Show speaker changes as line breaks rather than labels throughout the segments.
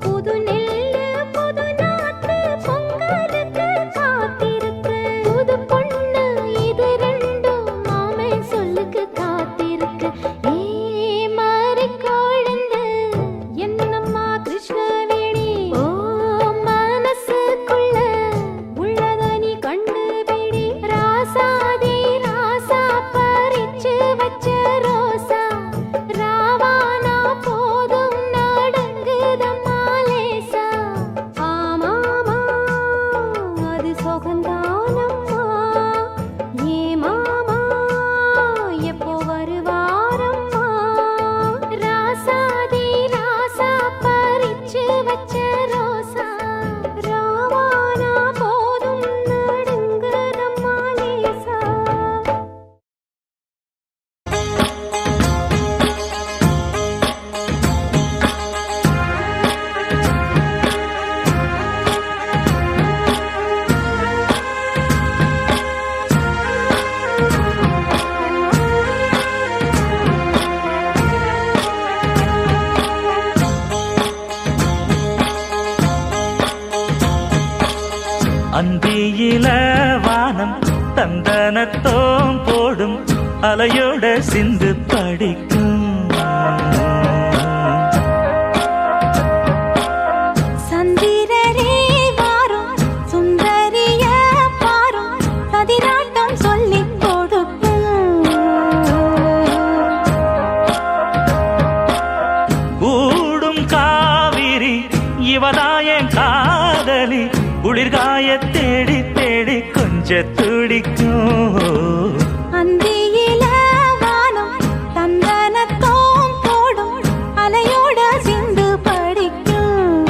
புது அந்தியில வானம் தந்தனத்தோம் போடும் அலையோட சிந்து படிக்கும்.
சந்திரரே வாரும் சுந்தரிய பாரும் சதிராட்டம் சொல்லிக் கொடுக்கும்.
கூடும் காவிரி இவதாயன் காதலி குளிர்காய தேடி தேடி கொஞ்ச துடிக்கும்.
அந்தியில வானம் தந்தனத்தோம் போடும் அலையோட சிந்து படிக்கும்.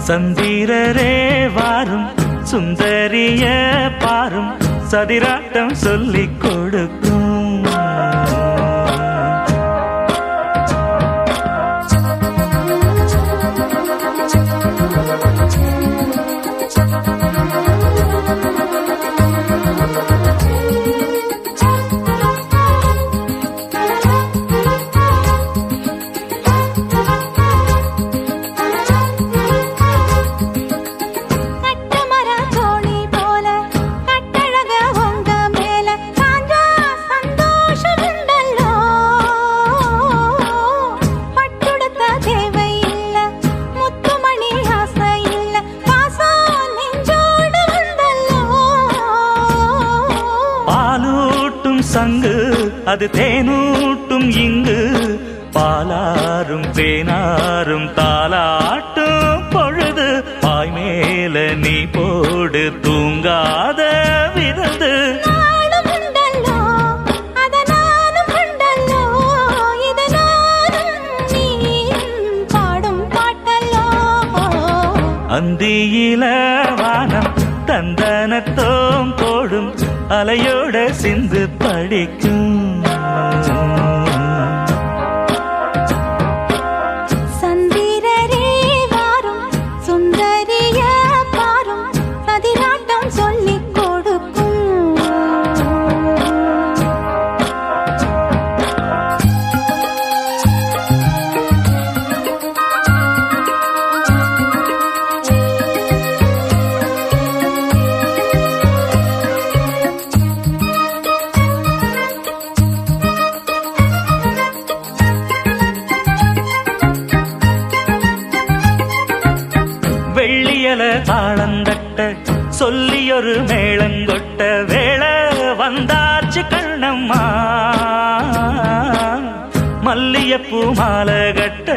சந்திரரே வாரும் சுந்தரிய பாரும் சதிராட்டம் சொல்லிக் கொடுக்கும். சங்கு அது தேனூட்டும் இங்கு பாலாரும் தேனாரும் தாலாட்டும் பொழுது பாய் மேல நீ போடு தூங்காத விருந்து. அந்தியில வானம் தந்தனத்தோம் போடும் அலையோட சிந்து படிக்கும்.
சந்திரரே வாரும் சுந்தரிய பாரும் சதிராட்டம் சொல்லிக் கொடுக்கும்.
வெள்ளியல தாளந்தட்ட சொல்லியொரு மேளங்கொட்ட வேளை வந்தாச்சு கண்ணம்மா. மல்லியப்பூ மாலை கட்ட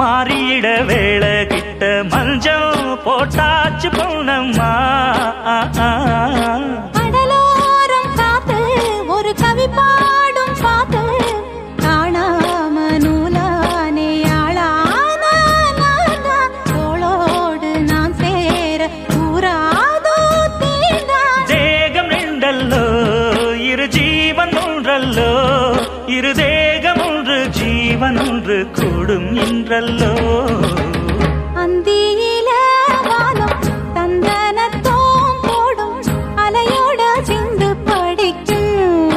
மாறியிட வேளை கிட்ட மஞ்சள் போட்டாச்சு பொன்னம்மா.
கடலோரம் காத்து ஒரு கவி பாடும் பாத்து காணாம நூலானே ஆளான தோளோடு நான் சேர கூறாதோ தீர்ந்தான்.
தேகம் ரெண்டல்லோ இரு ஜீவன் ஒன்றல்லோ இரு தேகம் ஒன்று ஜீவன் ஒன்று கூடும் என்றல்லோ.
அந்தியில வானம் தந்தனத்தோம் போடும் அலையோட சிந்து படிக்கும்.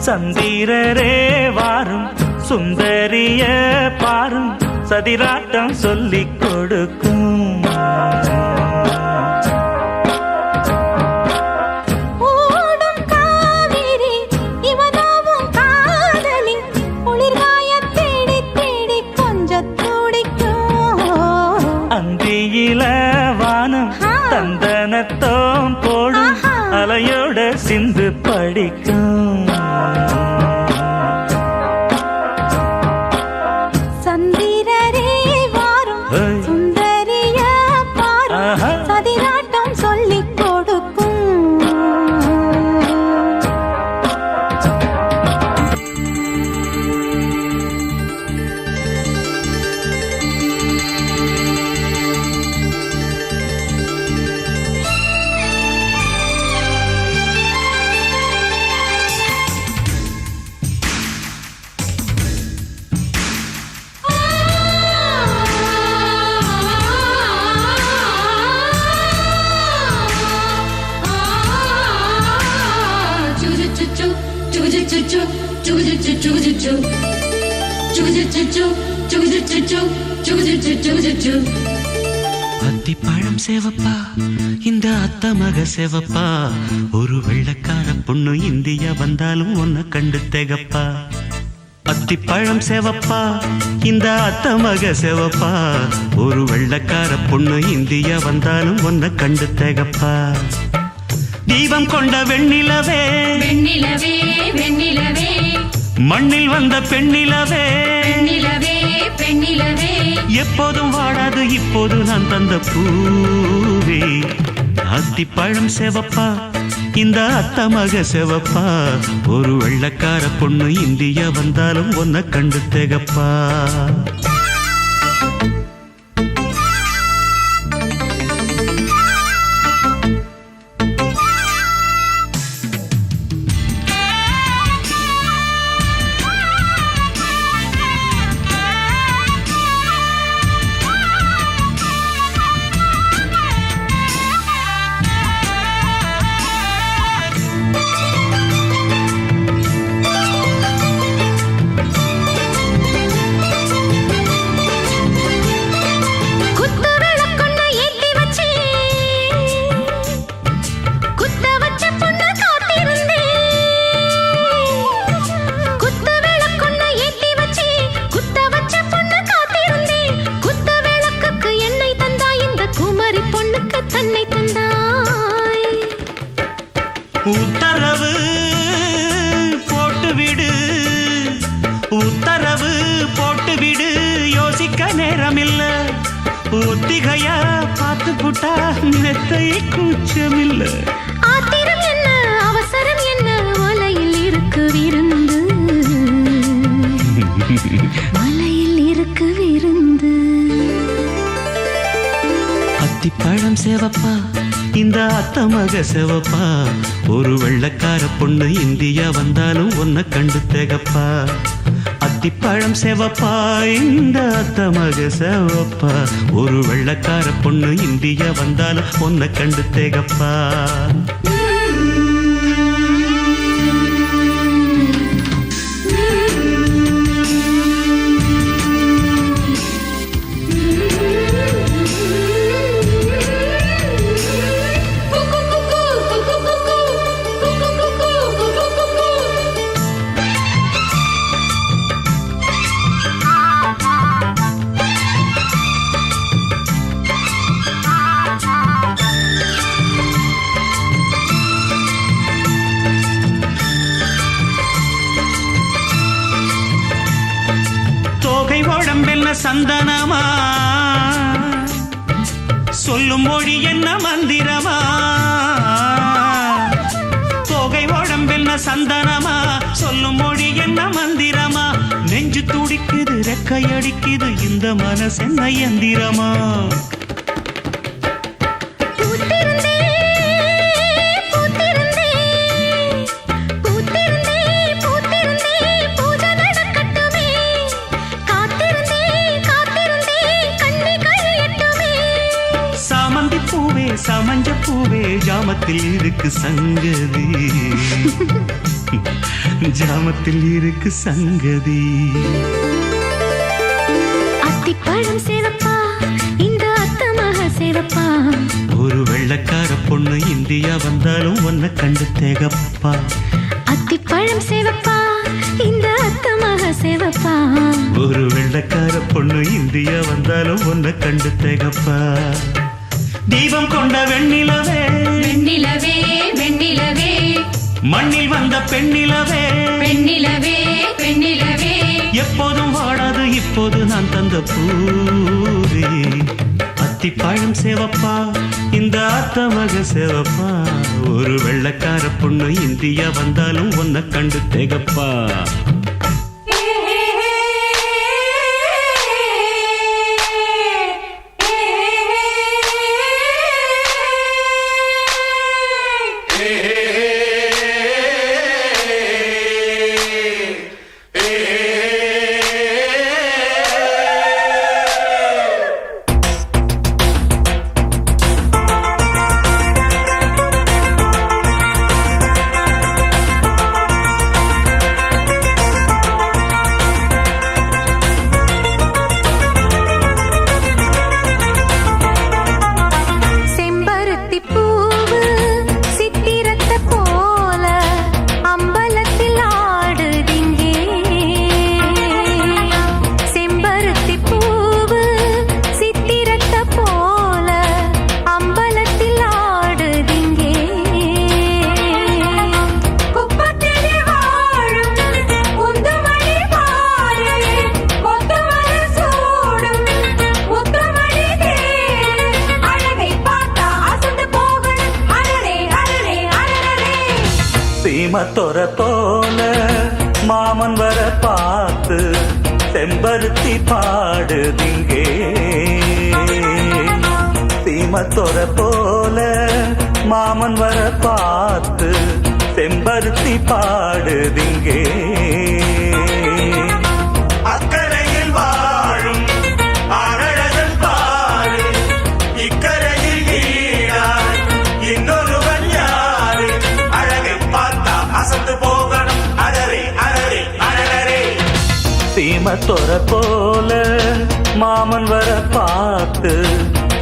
சந்திரரே வாரும் சுந்தரிய பாரும் சதிராட்டம் சொல்லிக் கொடுக்கும்.
ஓடும் காவிரி இவதாவும் காதலி குளிர்காய தேடி தேடி கொஞ்சம் துடிக்கும்.
அந்தியில வானம் தந்தனத்தோம் போடும் அலையோட சிந்து படிக்கும்.
சந்திரரே வாரும் சுந்தரிய பாரும் சதிராட்டம் சொல்லிக் கொடுக்கும்.
அத்திப்பழம் சேவப்பா இந்த அத்த மக சேவப்பா ஒரு வெள்ளக்கார பொண்ணு இந்தியா வந்தாலும் உன்னை கண்டு திகப்பா அத்திப்பழம் சேவப்பா இந்த அத்த மக சேவப்பா ஒரு வெள்ளக்கார பொண்ணு இந்தியா வந்தாலும் உன்னை கண்டு திகப்பா தீபம் கொண்ட வெண்ணிலவே
வெண்ணிலவே வெண்ணிலவே
மண்ணில் வந்த பெண்ணிலவே
பெண்ணிலவே பெண்ணிலவே
எப்போதும் வாடாது இப்போது நான் தந்த பூவே அத்திப்பழம் சேவப்பா இந்த அத்த மக சேவப்பா ஒரு வெள்ளக்கார பொண்ணு இந்தியா வந்தாலும் உன்னை கண்டு திகப்பா
குத்து விளக்கொன்னு ஏத்தி வச்சு குத்த வச்ச பொண்ணு காத்திருந்தேன் குத்து விளக்கொன்னு ஏத்தி வச்சு குத்த வச்ச பொண்ணு காத்திருந்தேன் குத்த விளக்குக்கு எண்ணெய் தந்தாய் இந்த குமரி பொண்ணுக்கு தன்னை தந்தாய்
உத்தரவு போட்டு விடு உத்தரவு போட்டு விடு யோசிக்க நேரமில்ல ஒத்திகையா பார்த்து புட்டா மெத்தை கூச்சமில்ல
ஆத்திரம் என்ன அவசரம் என்ன மலையில் இருக்கு விருந்து மலையில் இருக்கு விருந்து
அத்திப்பழம் சேவப்பா இந்த அத்த மக சேவப்பா ஒரு வெள்ளக்கார பொண்ணு இந்தியா வந்தாலும் உன்னை கண்டு திகப்பா அத்திப்பழம் சேவப்பா இந்த அத்த மக சேவப்பா ஒரு வெள்ளக்கார பொண்ணு இந்தியா வந்தாலும் உன்னை கண்டு திகப்பா தோகை உடம்பென்ன சந்தனமா சொல்லும் மொழி என்ன மந்திரமா தோகை உடம்பென்ன சந்தனமா சொல்லும் மொழி என்ன மந்திரமா நெஞ்சு துடிக்குது ரெக்கையடிக்குது இந்த மனசு என்ன எந்திரமா சாமந்தி பூவே சமஞ்ச பூவே ஜாமத்தில் இருக்கு சங்கதி ஜாமத்தில் இருக்கு சங்கதி
அத்திப்பழம் சேவப்பா இந்த அத்த மக சேவப்பா
ஒரு வெள்ளக்கார பொண்ணு இந்தியா வந்தாலும் உன்னை கண்டு திகப்பா
அத்திப்பழம் சேவப்பா இந்த அத்த மக சேவப்பா
ஒரு வெள்ளக்கார பொண்ணு இந்தியா வந்தாலும் உன்னை கண்டு திகப்பா தீபம் கொண்ட வெண்ணிலவே
வெண்ணிலவே வெண்ணிலவே
மண்ணில் வந்த பெண்ணிலவே
பெண்ணிலவே பெண்ணிலவே
எப்போதும் வாடாது இப்போது நான் தந்த பூவே அத்திப்பழம் சேவப்பா இந்த அத்த மக சேவப்பா ஒரு வெள்ளக்கார பொண்ணு இந்தியா வந்தாலும் உன்னை கண்டு திகப்பா
சீமத்தொர போல மாமன் வர பார்த்து செம்பருத்தி பாடுதிங்கே சீமத்தொர போல மாமன் வர பார்த்து செம்பருத்தி பாடுதிங்கே
அக்கரையில் வாழும் ஆனழகன் பாரு இக்கரையில் ஈடாய் இன்னொருவன் யாரு அழகை பார்த்தா அசந்து போகணும் அடரே அடரே அடரே
சீமத்தொர போல மாமன் வர பார்த்து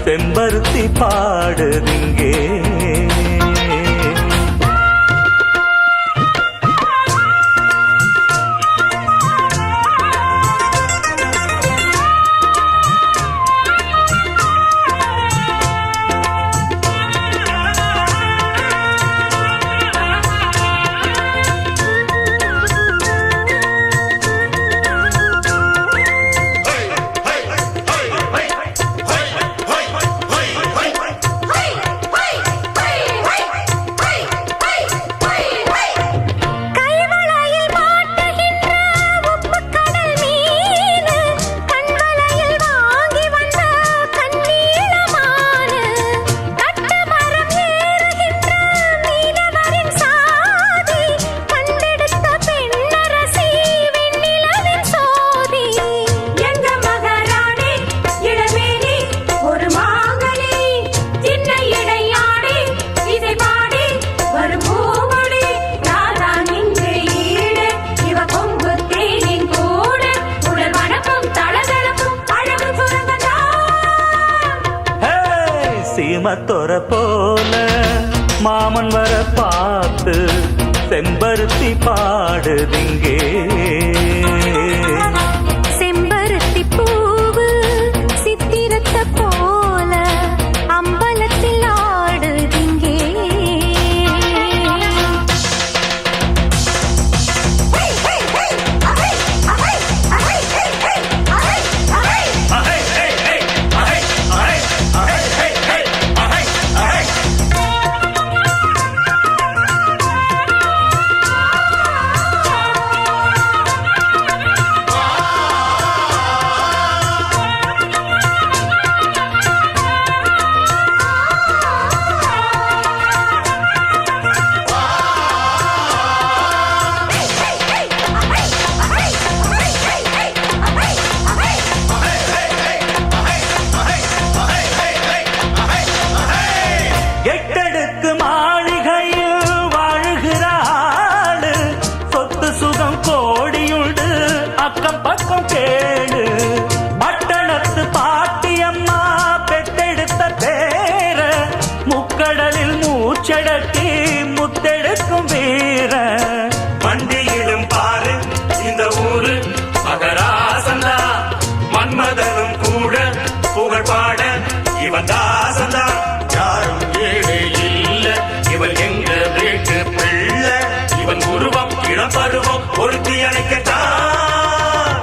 செம்பருத்தி பாடுதிங்கே
கைவளையில் மாட்டுகின்ற உப்புக்கடல் மீன் கண்வளையில் வாங்கி வந்த கண்ணீளமான கட்டுமரம் ஏறுகின்ற மீனவரின் சாதி கண்டெடுத்த பெண்ணரசி வெண்ணிலவின் சோதி
எங்க மகாராணி இளவேணி ஒரு மாங்கனி சின்ன இடையாடி இசை பாடி ஒரு பூங்கொடி ராதான் இங்கு ஈடு இவ கொம்பு தேனின் கூடு உடல் வனப்பும் தளதளப்பும் அழகு சுரங்கதான்
சீமத்தொர போல மாமன் வர பார்த்து செம்பருத்தி பாடுதிங்கே
செம்பருத்தி பூவு சித்திரத்த போல அம்பலத்தில் ஆடுதிங்கே
எட்டடுக்கு மாளிகையில் வாழ்கிறாள் சொத்து சுகம் கோடியுண்டு அக்கம் பக்கம் கேளு பட்டணத்து பாட்டியம்மா பெத்தெடுத்த பேர முக்கடலில் மூச்சடக்கி முத்தெடுக்கும் வீர
வண்டியிலும் பாரு இந்த ஊரு மகராசந்தா மன்மதனும் கூட புகழ் பாட இவன் தாசந்தா யாரும் ஏழை இல்ல இவன் எங்க வீட்டு பிள்ளை இவன் உருவம் இளம் பருவம் ஒருத்தி அணைக்கத்தான்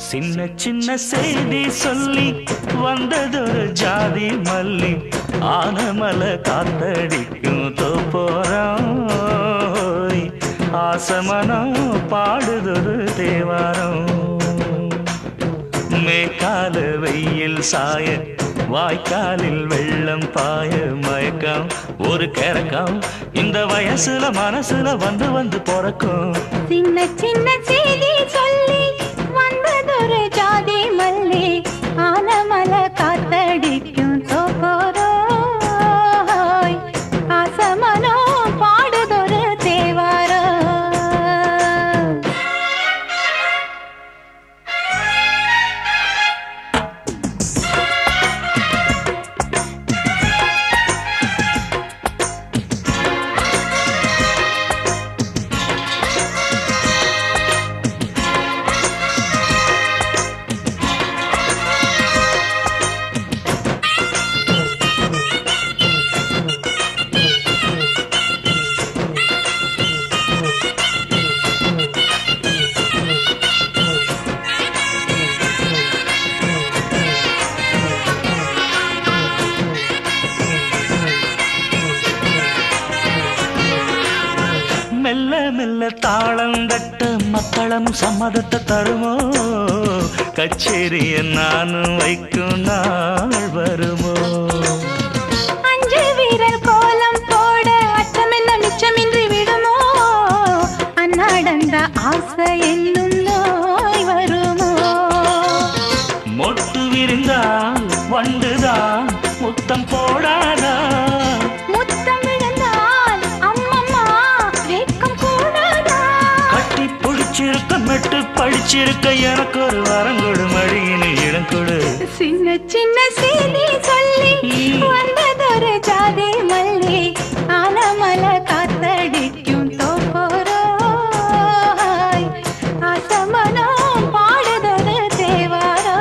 சின்ன சின்ன செய்தி சொல்லி வந்ததொரு ஜாதி மல்லி ஆனமல காத்தடிக்கும் தோப்போரம் ஆசமனம் பாடுதொரு தேவாரம் மேற்கால வெயில் சாய வாய்க்காலில் வெள்ளம் பாய மயக்கம் ஒரு கிறக்கம் இந்த வயசுல மனசுல வந்து வந்து பிறக்கும்
சின்ன சின்ன செய்தி சொல்லி வந்ததொரு ஜாதி மல்லி ஆலமல காத்தடிக்கும் தோப்போரோய் ஆசமனோ பாடுதொரு தேவாரோ
மெல்ல மெல்ல தாளம் தட்ட மக்களும் சம்மதத்தை தருமோ கச்சேரிய நானும் வைக்கும் நாள் வருமோ
அஞ்சு வீரர் கோலம் போட அச்சமென்ன மிச்சமின்றி விடுமோ அன்னாடந்த ஆசை என்னும் நோய் வருமோ
மொட்டு விரிந்தால் வண்டுதான் முத்தம் போடாதா
முத்தம் விழுந்தால் அம்மம்மா வெட்கம் கூடாதா
கட்டி பிடிச்சிருக்க மெட்டு படிச்சிருக்க எனக்கு ஒரு வரங்கொடு மடியினில் இடம் கொடு
சின்ன சின்ன செய்தி சொல்லி வந்ததொரு ஜாதி மல்லி ஆலமல காத்தடிக்கும் தோப்போரோய் ஆசமனோ பாடுதொரு தேவாரோ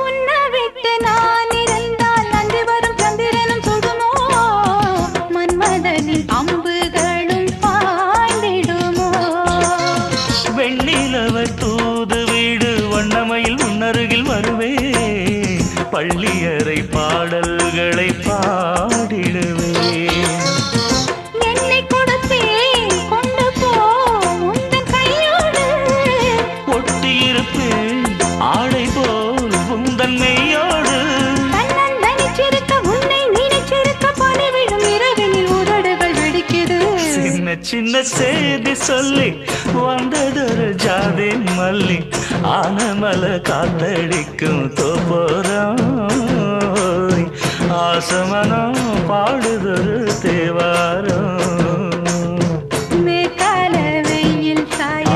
உன்னை விட்டு நான் இருந்தால் நன்றி வரும் சந்திரனும் சுடுமோ மன்மதனின் அம்புகளும் பாய்ந்திடுமோ
வெண்ணிலவ தூது வீடு வண்ணமையில் முன்னருகில் வருவே பள்ளியறை பாடல்களை பாடிடுவே
என்னை கொடுத்தேன் கொண்டு போ உந்தன் கையோடு
ஒட்டியிருப்பேன் ஆடை போல் உந்தன் மெய்யோடு
தன்னந்தனிச்சிருக்க உன்னை நினைச்சிருக்க பணிவிடும் இரவினில் உதடுகள் வெடிக்குது
சின்ன சின்ன செய்தி சொல்லி வந்ததொரு ஜாதி மல்லி ஆனமல காத்தடிக்கும் தோப்போரம் ஆசமனம் பாடுதொரு தேவாரம்
மேற்கால வெயில் சாய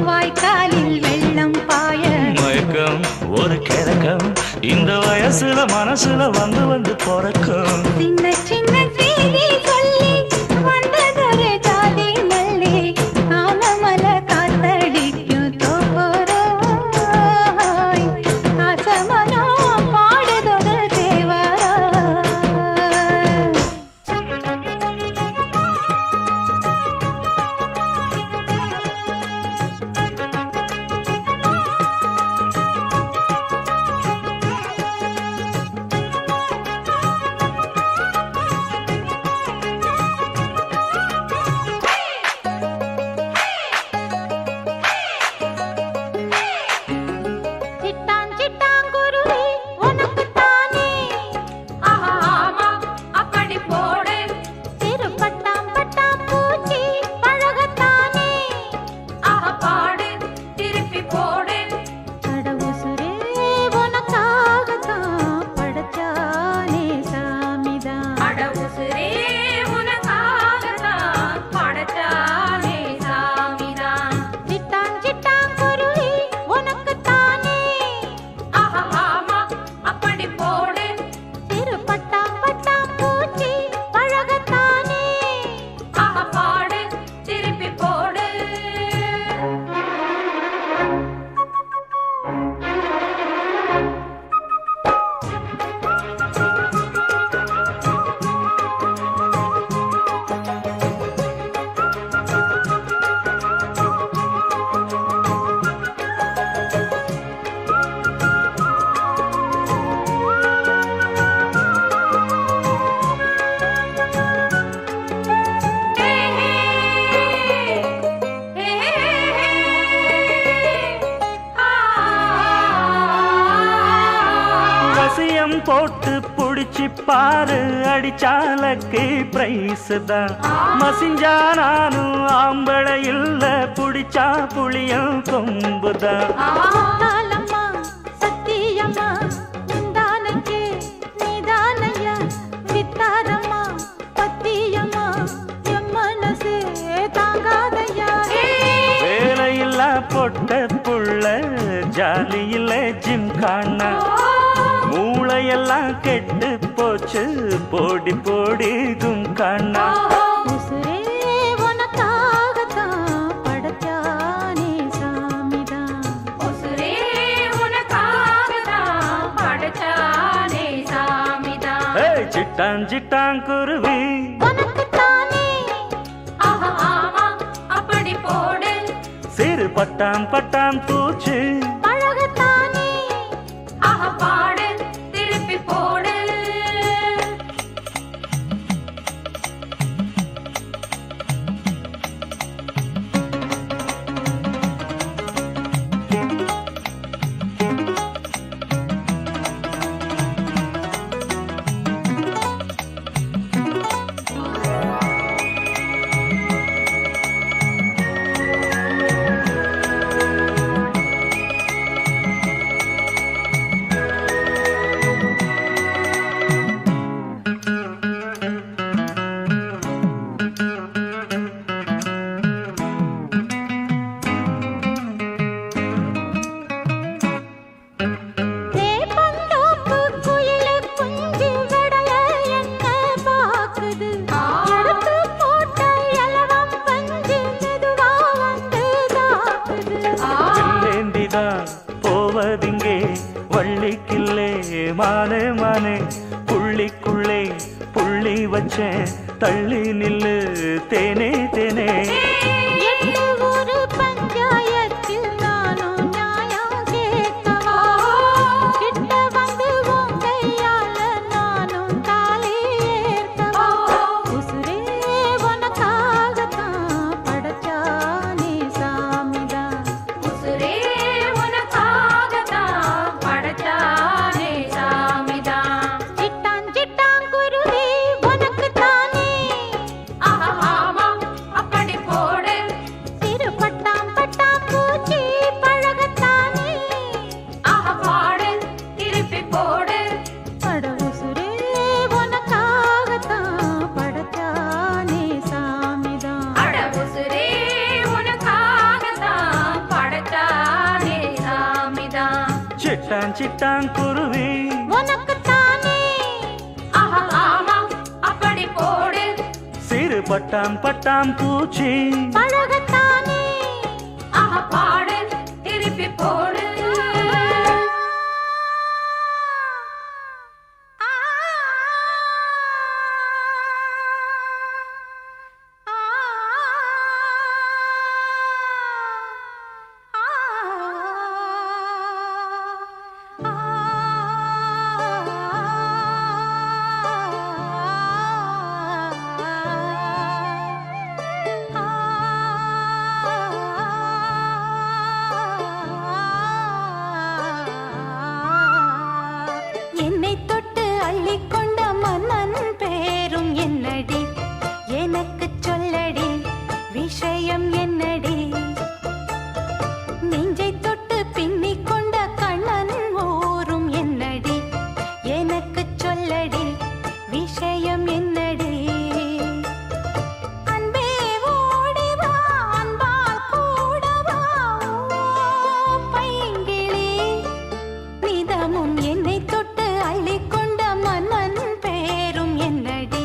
வாய்க்காலில் வெள்ளம் பாய
மயக்கம் ஒரு கிறக்கம் இந்த வயசுல மனசுல வந்து வந்து பிறக்கும்
சின்ன சின்ன செய்தி சொல்லி வந்ததொரு ஜாதி மல்லி ஆலமல காத்தடிக்கும் தோப்போரோய் ஆசமனோ பாடுதொரு தேவாரோ
போட்டு புடிச்சு பாரு அடிச்சாலக்கு பிரைஸ் தான் மசிஞ்சா நானும் ஆம்பளை இல்ல புடிச்சா புளியும் கொம்புதான்
தாளம்மா, சத்தியம்மா, உந்தானுக்கே நீதானையா, வித்தாரம்மா, பத்தியம்மா, என் மனசே தாங்காதையா.
வேலையில்லா பொட்ட புள்ள ஜாலியில ஜிம் காணா மூளையெல்லாம் கெட்டு போச்சு போடி போடி கும் காணா
உசுரே உனக்காகத்தான் படைச்சானே சாமிதான்.
உசுரே உனக்காகத்தான் படைச்சானே சாமிதான்.
ஏய் சிட்டான் சிட்டான் குருவி
உனக்குத்தானே
ஆஹா ஆமா அப்படி போடு.
சிறு பட்டாம் பட்டாம் பூச்சு
பழகத்தானே
ஆஹா பாடு திருப்பி போடு.
தேப்பந்தோப்பு குயிலு குஞ்சு விடைய என்ன பாக்குது. எடுத்து போட்ட இலவம் பஞ்சு மெதுவா வந்து தாக்குது.
இல்லேந்திதான் போவதிங்கே வள்ளிக்கில்லே மானே மானே புள்ளிக்குள்ளே புள்ளி வச்சேன் தள்ளி நில்லு தேனே தேனே
எட்டு ஒரு பஞ்சாயத்தில் நானும் நியாயம் கேட்கவா. கிட்ட வந்து உன் கையால நானும் தாலி ஏற்கவா. உசுரே உனக்காகத்தான் படைச்சானே சாமிதான்.
உசுரே உனக்காகத்தான் படைச்சானே சாமிதான்.
சிட்டான் சிட்டான் குருவி உனக்குத்தானே
ஆஹா ஆமா அப்படி போடு.
சிறு பட்டாம் பட்டாம் பூச்சி பழகத்தானே
ஆஹா பாடு திருப்பி போடு.
அட உசுரே உனக்காகத்தான் படைச்சானே சாமிதான்.
அட உசுரே உனக்காகத்தான் படைச்சானே சாமிதான்.
சிட்டான் சிட்டான் குருவி
உனக்குத்தானே
ஆஹா ஆமா அப்படி போடு.
சிறு பட்டாம் பட்டாம் பூச்சி
பழகத்தானே
ஆஹா பாடு திருப்பி போடு.
என்னை தொட்டு அள்ளிக்கொண்ட மன்னன் பேரும் என்னடி, எனக்கு சொல்லடி விஷயம் என்னடி. நெஞ்சை தொட்டு பின்னிக் கொண்ட கண்ணன் ஊரும் என்னடி, எனக்கு சொல்லடி விஷயம் என்னடி. அன்பே ஓடி வா அன்பால் கூட வா ஓ பைங்கிளி. நிதமும் என்னை தொட்டு அள்ளிக்கொண்ட மன்னன் பேரும் என்னடி,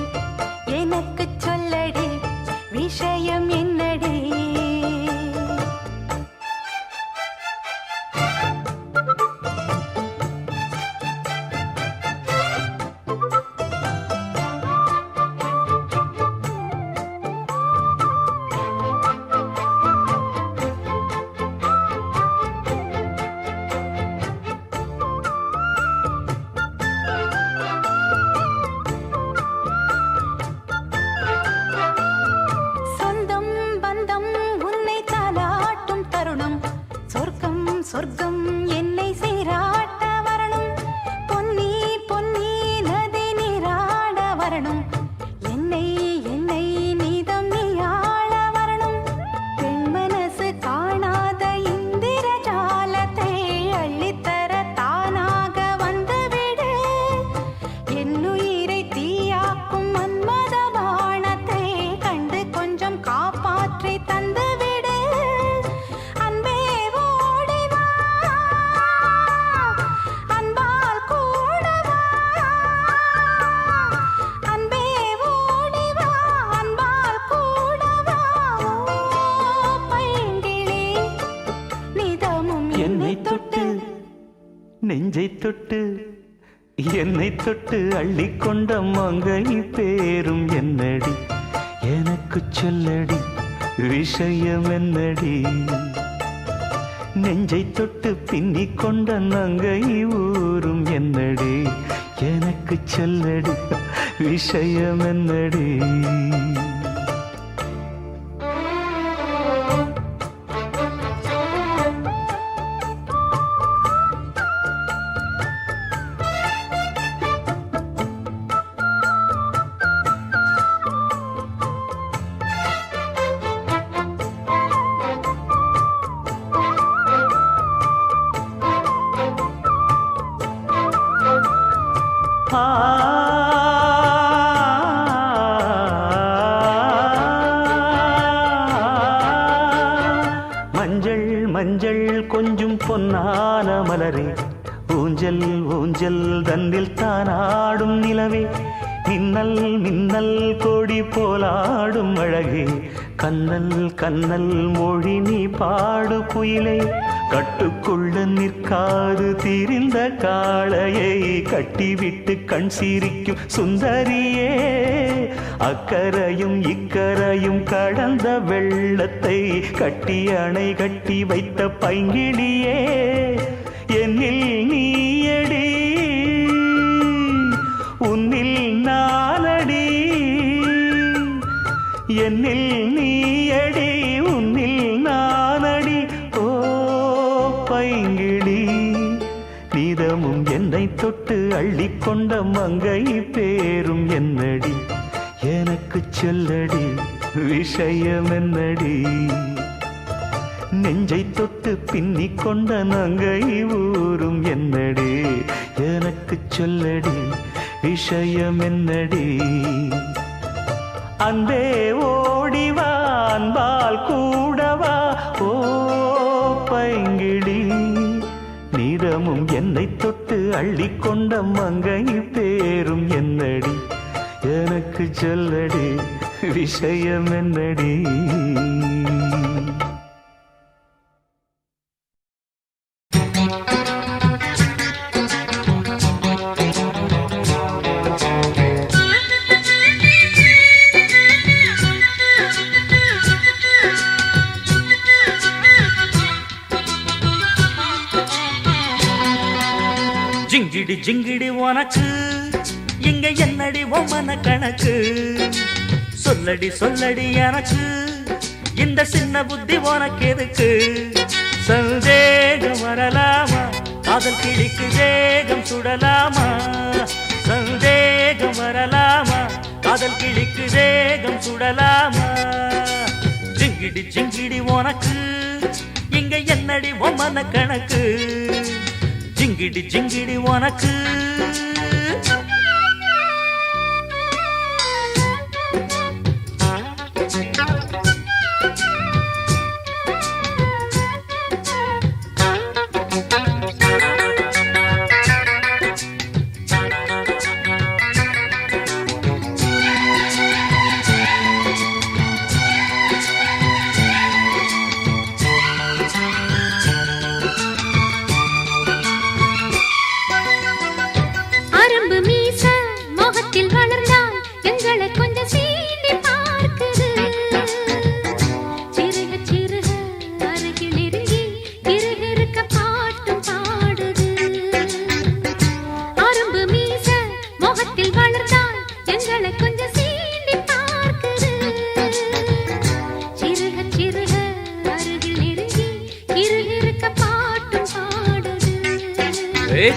எனக்கு சொல்லடி விஷயம் என்னடி. சொந்தம் பந்தம் காற்றை தந்துவிடு அன்பே ஓடி வா அன்பால் கூடவா அன்பே ஓடி வா அன்பால் கூடவா ஓ பைங்கிளி நிதமும்
என்னை தொட்டு நெஞ்சை தொட்டு என்னை தொட்டு அள்ளிக்கொண்ட மங்கை பேரும் என்னடி எனக்கு சொல்லடி விஷயம் என்னடி நெஞ்சை தொட்டு பின்னிக் கொண்ட நங்கை ஊரும் என்னடி எனக்கு சொல்லடி விஷயம் என்னடி மஞ்சள் மஞ்சள் கொஞ்சம் பொன்னான மலரே ஊஞ்சல் ஊஞ்சல் தன்னில் தானாடும் நிலவே மின்னல் மின்னல் கொடி போலாடும் அழகே கண்ணல் கண்ணல் மொழி நீ பாடு குயிலே கட்டுக்குள்ள நிற்காது தீரிந்த காளையை கட்டிவிட்டு கண் சிரிக்கும் சுந்தரியே அக்கரையும் இக்கரையும் கடந்த வெள்ளத்தை கட்டி அணை கட்டி வைத்த பைங்கிளியே என்னில் நீயடி உன்னில் நானடி என்னில் நீயடி உன்னில் நானடி ஓ பைங்கிளி நீதமும் என்னை தொட்டு அள்ளிக்கொண்ட மங்கை பேரும் என்னடி எனக்கு சொல்லடி விஷயம் என்னடி நெஞ்சை தொட்டு பின்னிக் கொண்ட நங்கை ஊரும் என்னடி எனக்கு சொல்லடி விஷயம் என்னடி அன்பே ஓடிவா அன்பால் கூடவா ஓ பைங்கிளி நீதமும் என்னை தொட்டு அள்ளிக்கொண்ட மங்கை பேரும் என்னடி எனக்கு சொல்லடி விஷயம் என்னடி ஜிங்கிடி ஜிங்கிடி உனக்கு இங்க என்னடி ஒம்மன கணக்கு சொல்லடி சொல்லடி எனக்கு இந்த சின்ன புத்தி உனக்கு எதுக்கு சந்தேகம் வரலாமா காதல் கிளிக்கு வேகம் சுடலாமா சந்தேகம் வரலாமா காதல் கிளிக்கு வேகம் சுடலாமா ஜிங்கிடி ஜிங்கிடி உனக்கு இங்க என்னடி ஒம்மன கணக்கு ஜிங்கிடி ஜிங்கிடி உனக்கு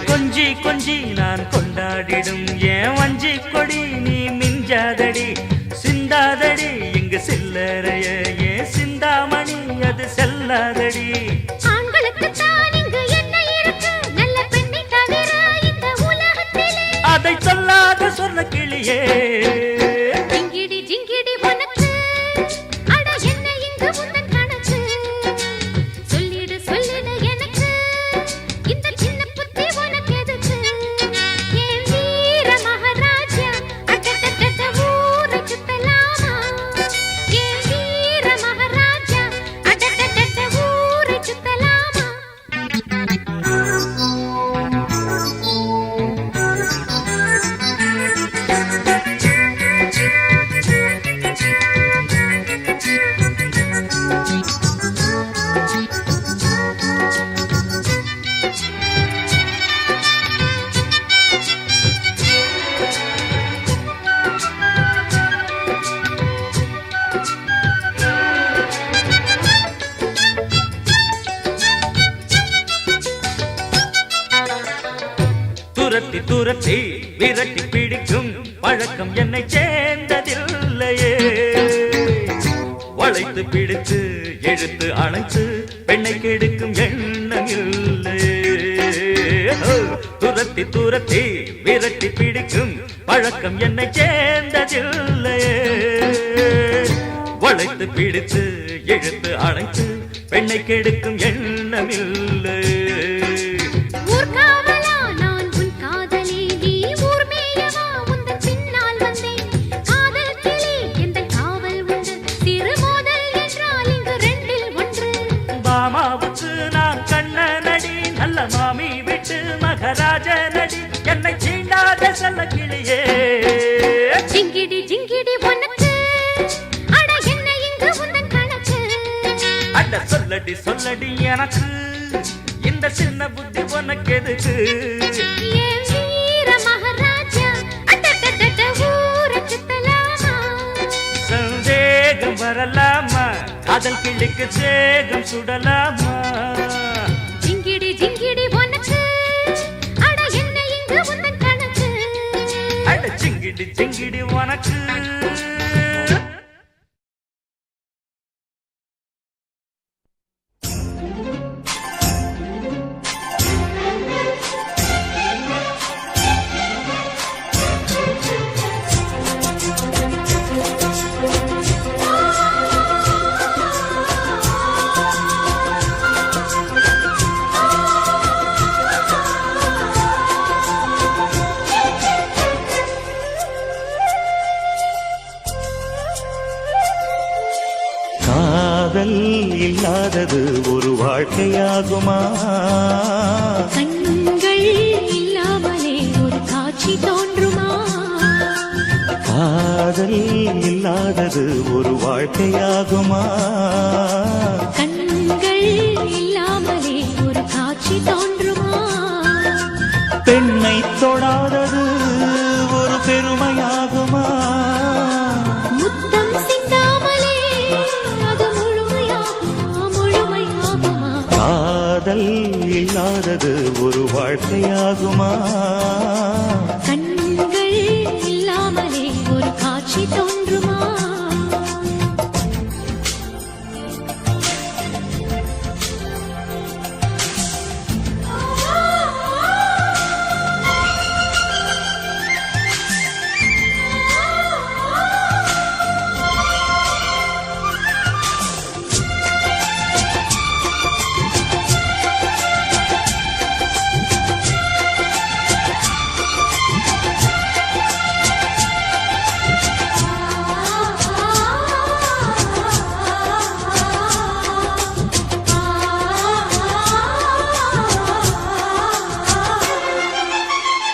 கொஞ்சி கொஞ்சி நான் கொண்டாடிடும் ஏன் வஞ்சி கொடி நீ மிஞ்சாதடி சிந்தாதடி இங்கு சில்லறைய ஏன் சிந்தாமணி அது செல்லாதடி அதை சொல்லாத சொன்ன கிளியே
ஜிங்கிடி ஜிங்கிடி உனக்கு அட என்ன
துரத்தி விரட்டி பிடிக்கும் பழக்கம் என்னை சேர்ந்ததில்லையே. வளைத்து பிடித்து எழுத்து அணைத்து பெண்ணை கெடுக்கும் எண்ணம் இல்லையே. துரத்தி துரத்தி விரட்டி பிடிக்கும் பழக்கம் என்னை சேர்ந்ததில்லையே. வளைத்து பிடித்து எழுத்து அணைத்து பெண்ணை கெடுக்கும் எண்ணம் இல்லையே. மாமி விட்டு மகராஜ நடி என்னை சீண்டாத செல்ல கிளியே.
ஜிங்கிடி ஜிங்கிடி உனக்கு அட என்ன இங்கு உந்தன் கணக்கு.
அட சொல்லடி சொல்லடி எனக்கு இந்த சின்ன புத்தி உனக்கு எதுக்கு.
ஏன் வீர மகாராஜா அட்டட்டட்ட ஊர சுத்தலாமா.
சந்தேகம் வரலாமா காதல் கிளிக்கு சேகம் சுடலாமா.
ஜிங்கிடி ஜிங்கிடி உனக்கு அட என்ன இங்கு உந்தன் கணக்கு.
அட ஜிங்கிடி ஜிங்கிடி உனக்கு.
காதல் இல்லாதது ஒரு வாழ்க்கையாகுமா.
கண்கள் இல்லாமலே ஒரு காட்சி தோன்றுமா.
காதல் இல்லாதது ஒரு வாழ்க்கையாகுமா.
கண்கள் இல்லாமலே ஒரு காட்சி தோன்றுமா.
பெண்ணை தொடாதது ஒரு பெருமையாகுமா.
முத்தம் சிந்தாமலே அது முழுமையாகுமா முழுமையாகுமா.
காதல் இல்லாதது ஒரு வாழ்க்கையாகுமா.
கண்கள் இல்லாமலே ஒரு காட்சி தோன்றுமா.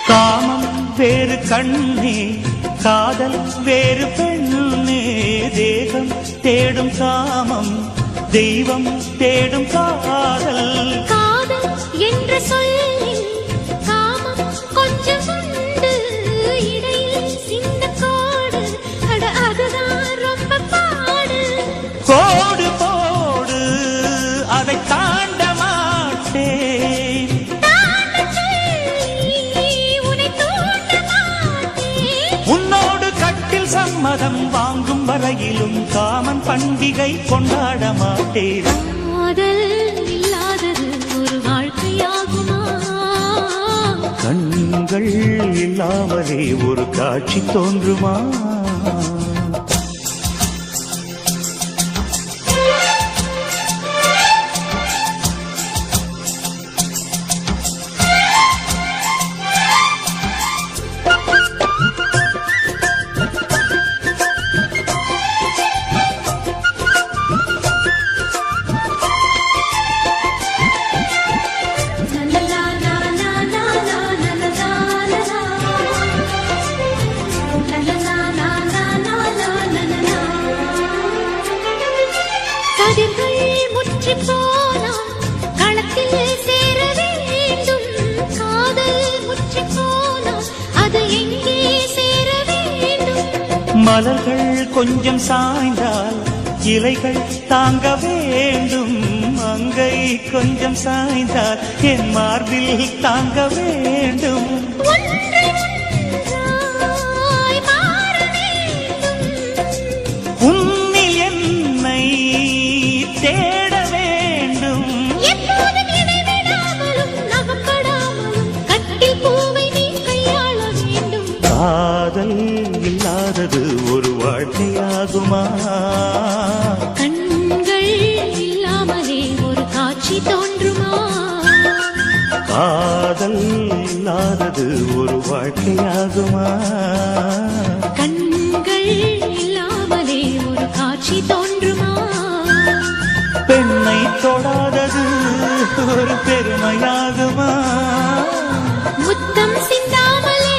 காமம் வேறு கண்ணே காதல் வேறு பெண்ணே. தேகம் தேடும் காமம் தெய்வம் தேடும் காதல்.
காதல் என்ற சொல்லில் காமம் கொஞ்சம் உண்டு. இடையில் சின்ன கோடு அட அதுதான் ரொம்ப பாடு.
கோடு போடு அதை தாண்ட மாட்டேன்.
தாண்டச் சொல்லி உன்னை தூண்ட மாட்டேன்.
உன்னோடு கட்டில் சம்மதம் வாங்கும் வரையிலும் காமன் பண்டிகை கொண்டாட மாட்டேன்.
காதல் இல்லாதது ஒரு வாழ்க்கையாகுமா.
கண்கள் இல்லாமலே ஒரு காட்சி தோன்றுமா.
கதிர்கள் முற்றி போனால் களத்தில் சேர வேண்டும். காதல் முற்றி போனால் அது எங்கே சேர வேண்டும்.
மலர்கள் கொஞ்சம் சாய்ந்தால் இலைகள் தாங்க வேண்டும். மங்கை கொஞ்சம் சாய்ந்தால் என் மார்பில் தாங்க வேண்டும்.
உன்
தேட வேண்டும்.
எப்போதும் இடைவிடாமலும் நகப்படாமலும் கட்டில் பூவை நீ கையாள வேண்டும்.
காதல் இல்லாதது ஒரு வாழ்க்கையாகுமா?
கண்கள் இல்லாமலே ஒரு காட்சி தோன்றுமா?
காதல் இல்லாதது ஒரு வாழ்க்கையாகுமா?
கண்கள் இல்லாமலே ஒரு காட்சி தோன்றுமா?
பெண்ணை தொடாதது ஒரு பெருமையாகுமா?
முத்தம் சிந்தாமலே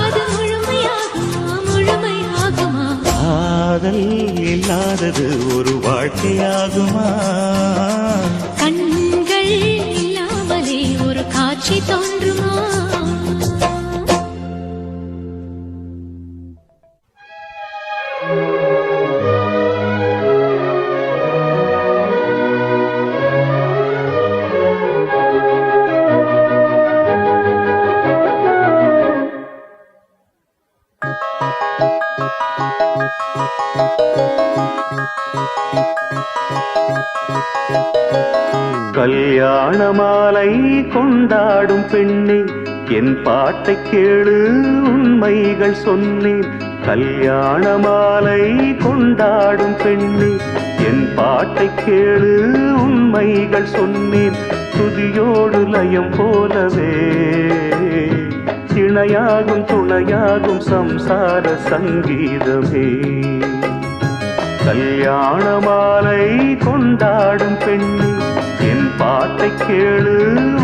அது முழுமையாகுமா? முழுமையாகுமா?
காதல் இல்லாதது ஒரு வாழ்க்கையாகுமா?
கண்கள் இல்லாமலே ஒரு காட்சி தோன்றுமா?
கல்யாண மாலை கொண்டாடும் பெண்ணே, என் பாட்டை கேளு உண்மைகள் சொன்னேன். கல்யாண மாலை கொண்டாடும் பெண்ணே, என் பாட்டை கேளு உண்மைகள் சொன்னேன். துதியோடு லயம் போலவே இணையாகும் துணையாகும் சம்சார சங்கீதமே. கல்யாண மாலை கொண்டாடும் பெண்ணே, என் பாட்டை கேளு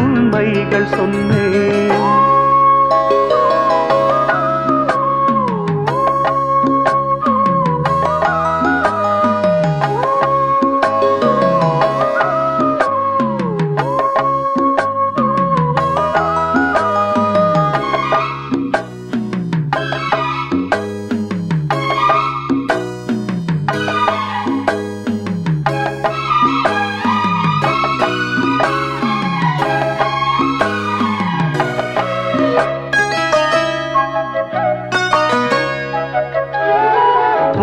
உண்மைகள் சொன்னேன்.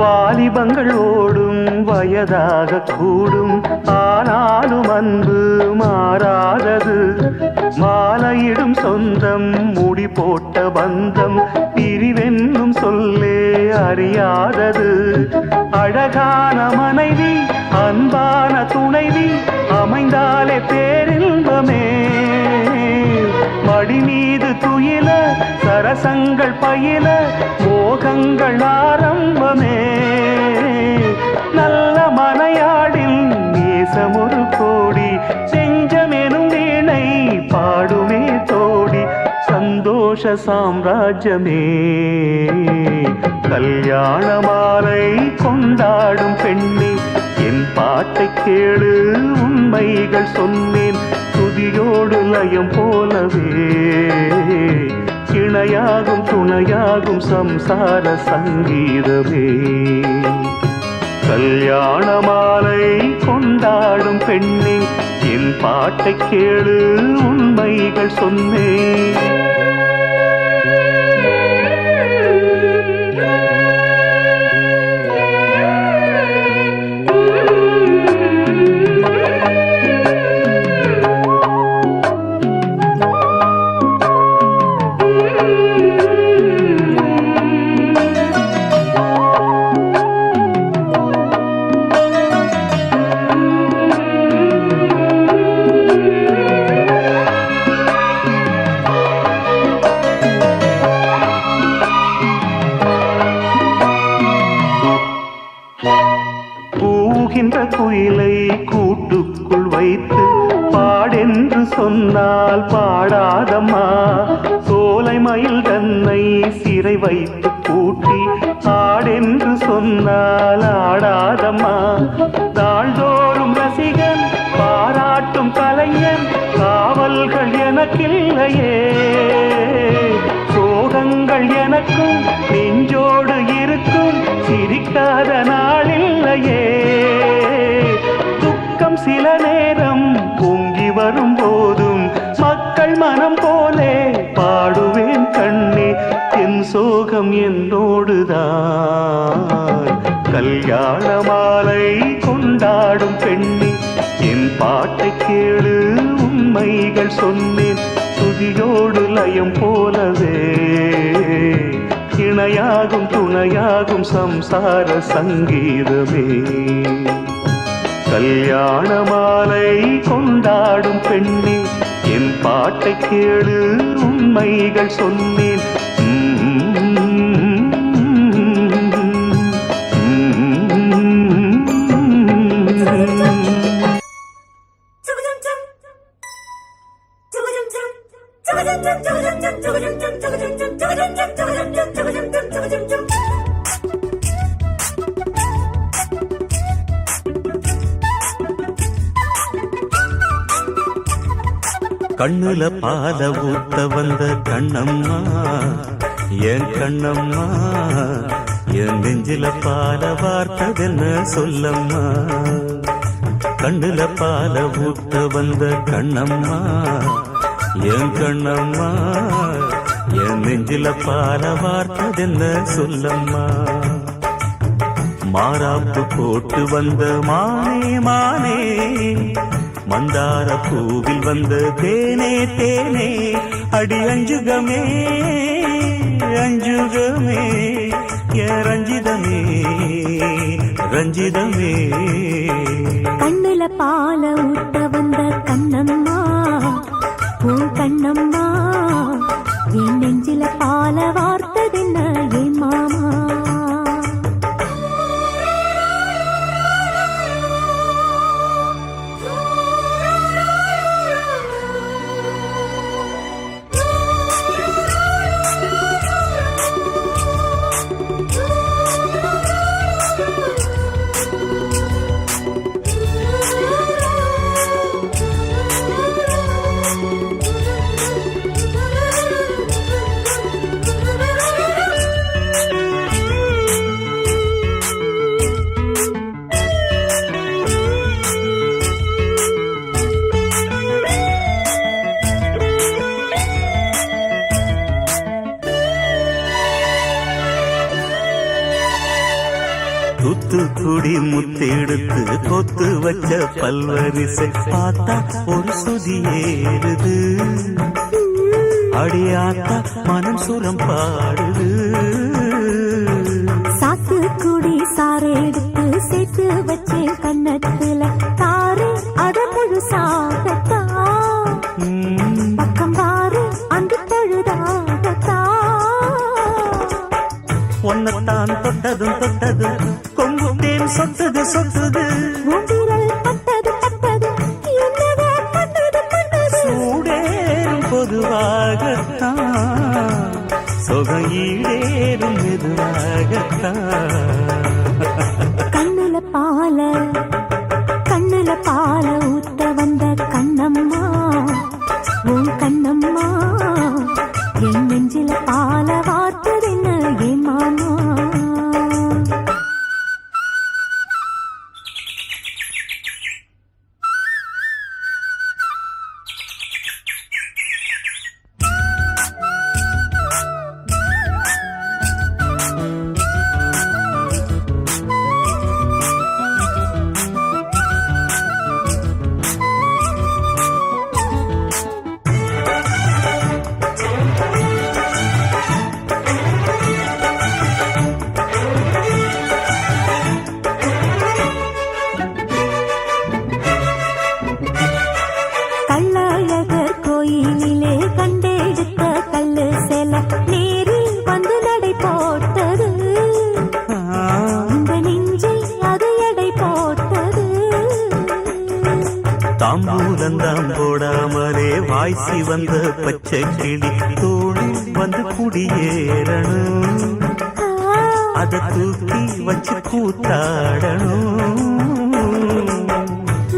வாலிபங்கள் ஓடும் வயதாக கூடும், ஆனாலும் அன்பு மாறாதது. மாலையிடும் சொந்தம் முடி போட்ட பந்தம் பிரிவென்னும் சொல்லே அறியாதது. அழகான மனைவி அன்பான துணைவி அமைந்தாலே பேரின்பமே. மடி மீது துயில சரசங்கள் பயில மோகங்கள் ஆரம்பமே. நல்ல மனையாடில் நேசமொரு கோடி, செஞ்சமெனும் வீணை பாடுமே தோடி. சந்தோஷ சாம்ராஜ்யமே. கல்யாண மாலை கொண்டாடும் பெண்ணே, என் பாட்டை கேளு உண்மைகள் சொன்னேன். துதியோடு லயம் போலவே இணையாகும் துணையாகும் சம்சார சங்கீதமே. கல்யாண மாலை கொண்டாடும் பெண்ணே, என் பாட்டை கேளு உண்மைகள் சொன்னேன். கூகின்ற குயிலை கூட்டுக்குள் வைத்து பாடென்று சொன்னால் பாடாதம்மா. சோலை மயில் தன்னை சிறை வைத்து பூட்டி ஆடென்று சொன்னால் ஆடாதம்மா. நாள்தோறும் ரசிகன் பாராட்டும் கலைஞன் காவல்கள் எனக்கில்லையே. சோகங்கள் எனக்கும் நெஞ்சோடு இருக்கும் சிரிக்காத நாளில்லையே. துக்கம் சில நேரம் பொங்கி வரும் போதும் மக்கள் மனம் போலே பாடுவேன் கண்ணே. என் சோகம் என்னோடுதான். கல்யாண மாலை கொண்டாடும் பெண் உண்மைகள் சொன்னேன் துதியோடு லயம் போலவே இணையாகும் துணையாகும் சம்சார சங்கீதமே கல்யாண மாலை கொண்டாடும் பெண்ணே என் பாட்டை கேளு உண்மைகள் சொன்னேன் கண்ணுல பால ஊத்த வந்த கண்ணம்மா என் கண்ணம்மா என் நெஞ்சில பால வார்த்ததென்ன சொல்லம்மா கண்ணுல பால ஊத்த வந்த கண்ணம்மா என் கண்ணம்மா என் நெஞ்சில பால வார்த்ததென்ன சொல்லம்மா மாறாப்பு போட்டு வந்த மானே மானே மந்தார பூவில் வந்த தேனே தேனே அடி அஞ்சுகமே அஞ்சுகமே ரஞ்சிதமே ரஞ்சிதமே
கண்ணுல பால ஊட்ட வந்த கண்ணம்மா உன் கண்ணம்மா என் நெஞ்சில பால வார்த்ததென்ன என் மாமா
தூத்துக்குடி முத்தெடுத்து கொத்து வச்ச பல்வரிசை பார்த்தா ஒரு சுதி ஏறுது அடியாத்தா மனம் சுரம் பாடுது
சாத்துக்குடி சாறு எடுத்து சேர்த்து வச்சேன் கண்ணத்துல தாரு அத முழுசாகத்தா பக்கம் பாரு அந்த தழுதாகத்தா
ஒன்னத்தான் தொட்டதும் தொட்டதும் கொங்கும் தேன் சொத்துது சொத்துது
உதிரல் பட்டது பட்டது என்னவோ பண்ணது பண்ணது
சூடேறும் பொதுவாகத்தான் சொகையீடேறும் மெதுவாகத்தான்
கண்ணுல பால ஊத்த வந்த கண்ணம்மா உன் கண்ணம்மா என் நெஞ்சில பால வார்த்ததென்ன என் மாமா கள்ளழகர் கோயிலிலே கண்டெடுத்த கல்லு செல நேரில் வந்து நடை போட்டது இந்த நெஞ்சில் அது எடை போட்டது
தாம்பூலந்தாம் போடாமலே வாய்ச்சி வந்த பச்சை கிளி தோழி வந்து குடியேறணும் அத தூக்கி வச்சு கூத்தாடணும்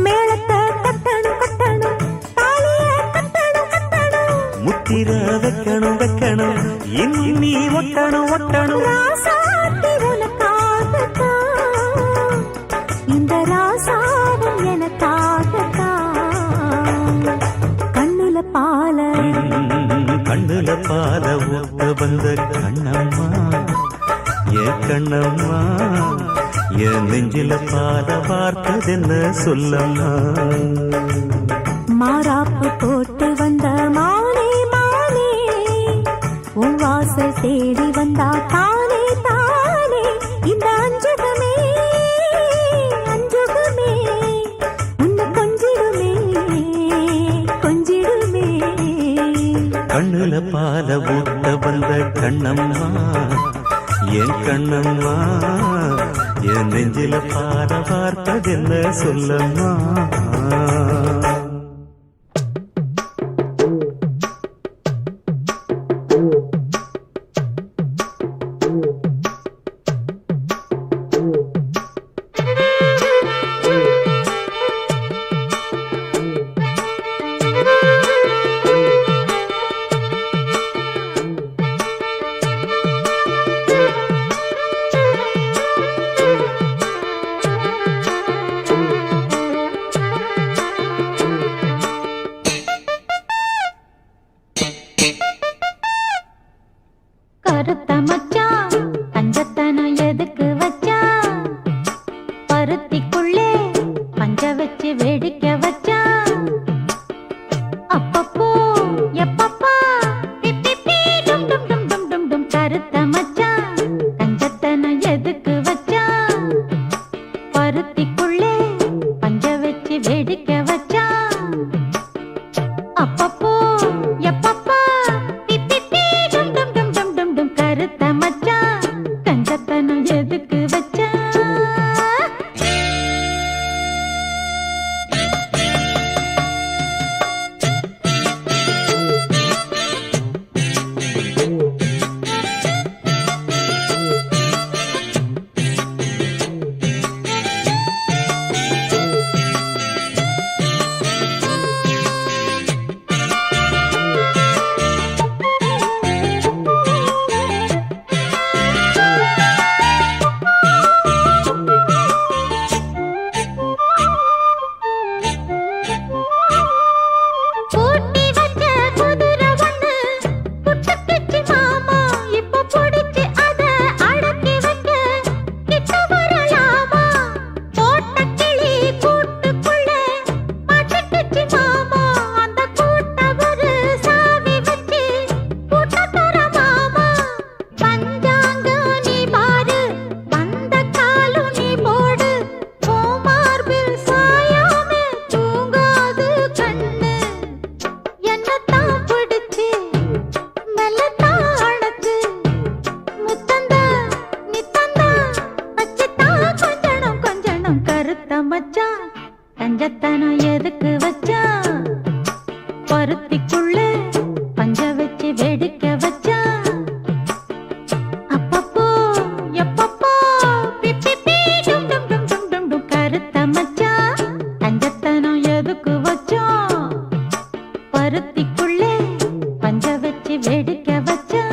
மேளத்தை கட்டணும் கட்டணும் தாலிய கட்டணும் கட்டணும்
முத்திர வைக்கணும் வைக்கணும் இன்னும் நீ ஒட்டணும் ஒட்டணும்
ராசாத்தி உனக்காகத்தான் இந்த ராசாவும் எனக்காகத்தான் கண்ணுல பால
ஊத்த வந்த கண்ணம்மா என் கண்ணம்மா என் நெஞ்சில பால வார்த்ததென்ன சொல்லம்மா
மாறாப்பு போட்டு வந்த மானே மானே உன் வாசல் தேடி வந்தா தானே தானே இந்த அஞ்சுகமே அஞ்சுகமே உன்னை கொஞ்சிடுமே கொஞ்சிடுமே.
கண்ணுல பால ஊத்த வந்த கண்ணம்மா என் கண்ணம்மா என் நெஞ்சில பாட பார்த்ததென்ன சொல்லம்மா.
கருத்த மச்சான் பஞ்சத்தனம் எதுக்கு வச்சா பருத்திக்குள்ளே பஞ்ச வச்சு வேடிக்கை வச்சா அப்பப்போ எப்பப்பா பிப்பி டும் டும் டும் டும் டும் டும். கருத்த மச்சான் பஞ்சத்தனம் எதுக்கு வச்சா பருத்திக்குள்ளே பஞ்ச வச்சு வேடிக்கை வச்சா அப்பப்போ எப்பப்பா கருத்த மச்சான் கஞ்சத்தனம் எதுக்கு வச்சா. கஞ்சத்தனம் எதுக்கு வச்சா பருத்திக்குள்ள பஞ்ச வச்சு வேடிக்கை வச்சா அப்பப்போ எப்பப்போ பிப்பி டும் டும் டும் டும் டும் டும். கருத்த மச்சான் கஞ்சத்தனம் எதுக்கு வச்சா பருத்திக்குள்ளே பஞ்ச வச்சு வேடிக்கை வச்சா.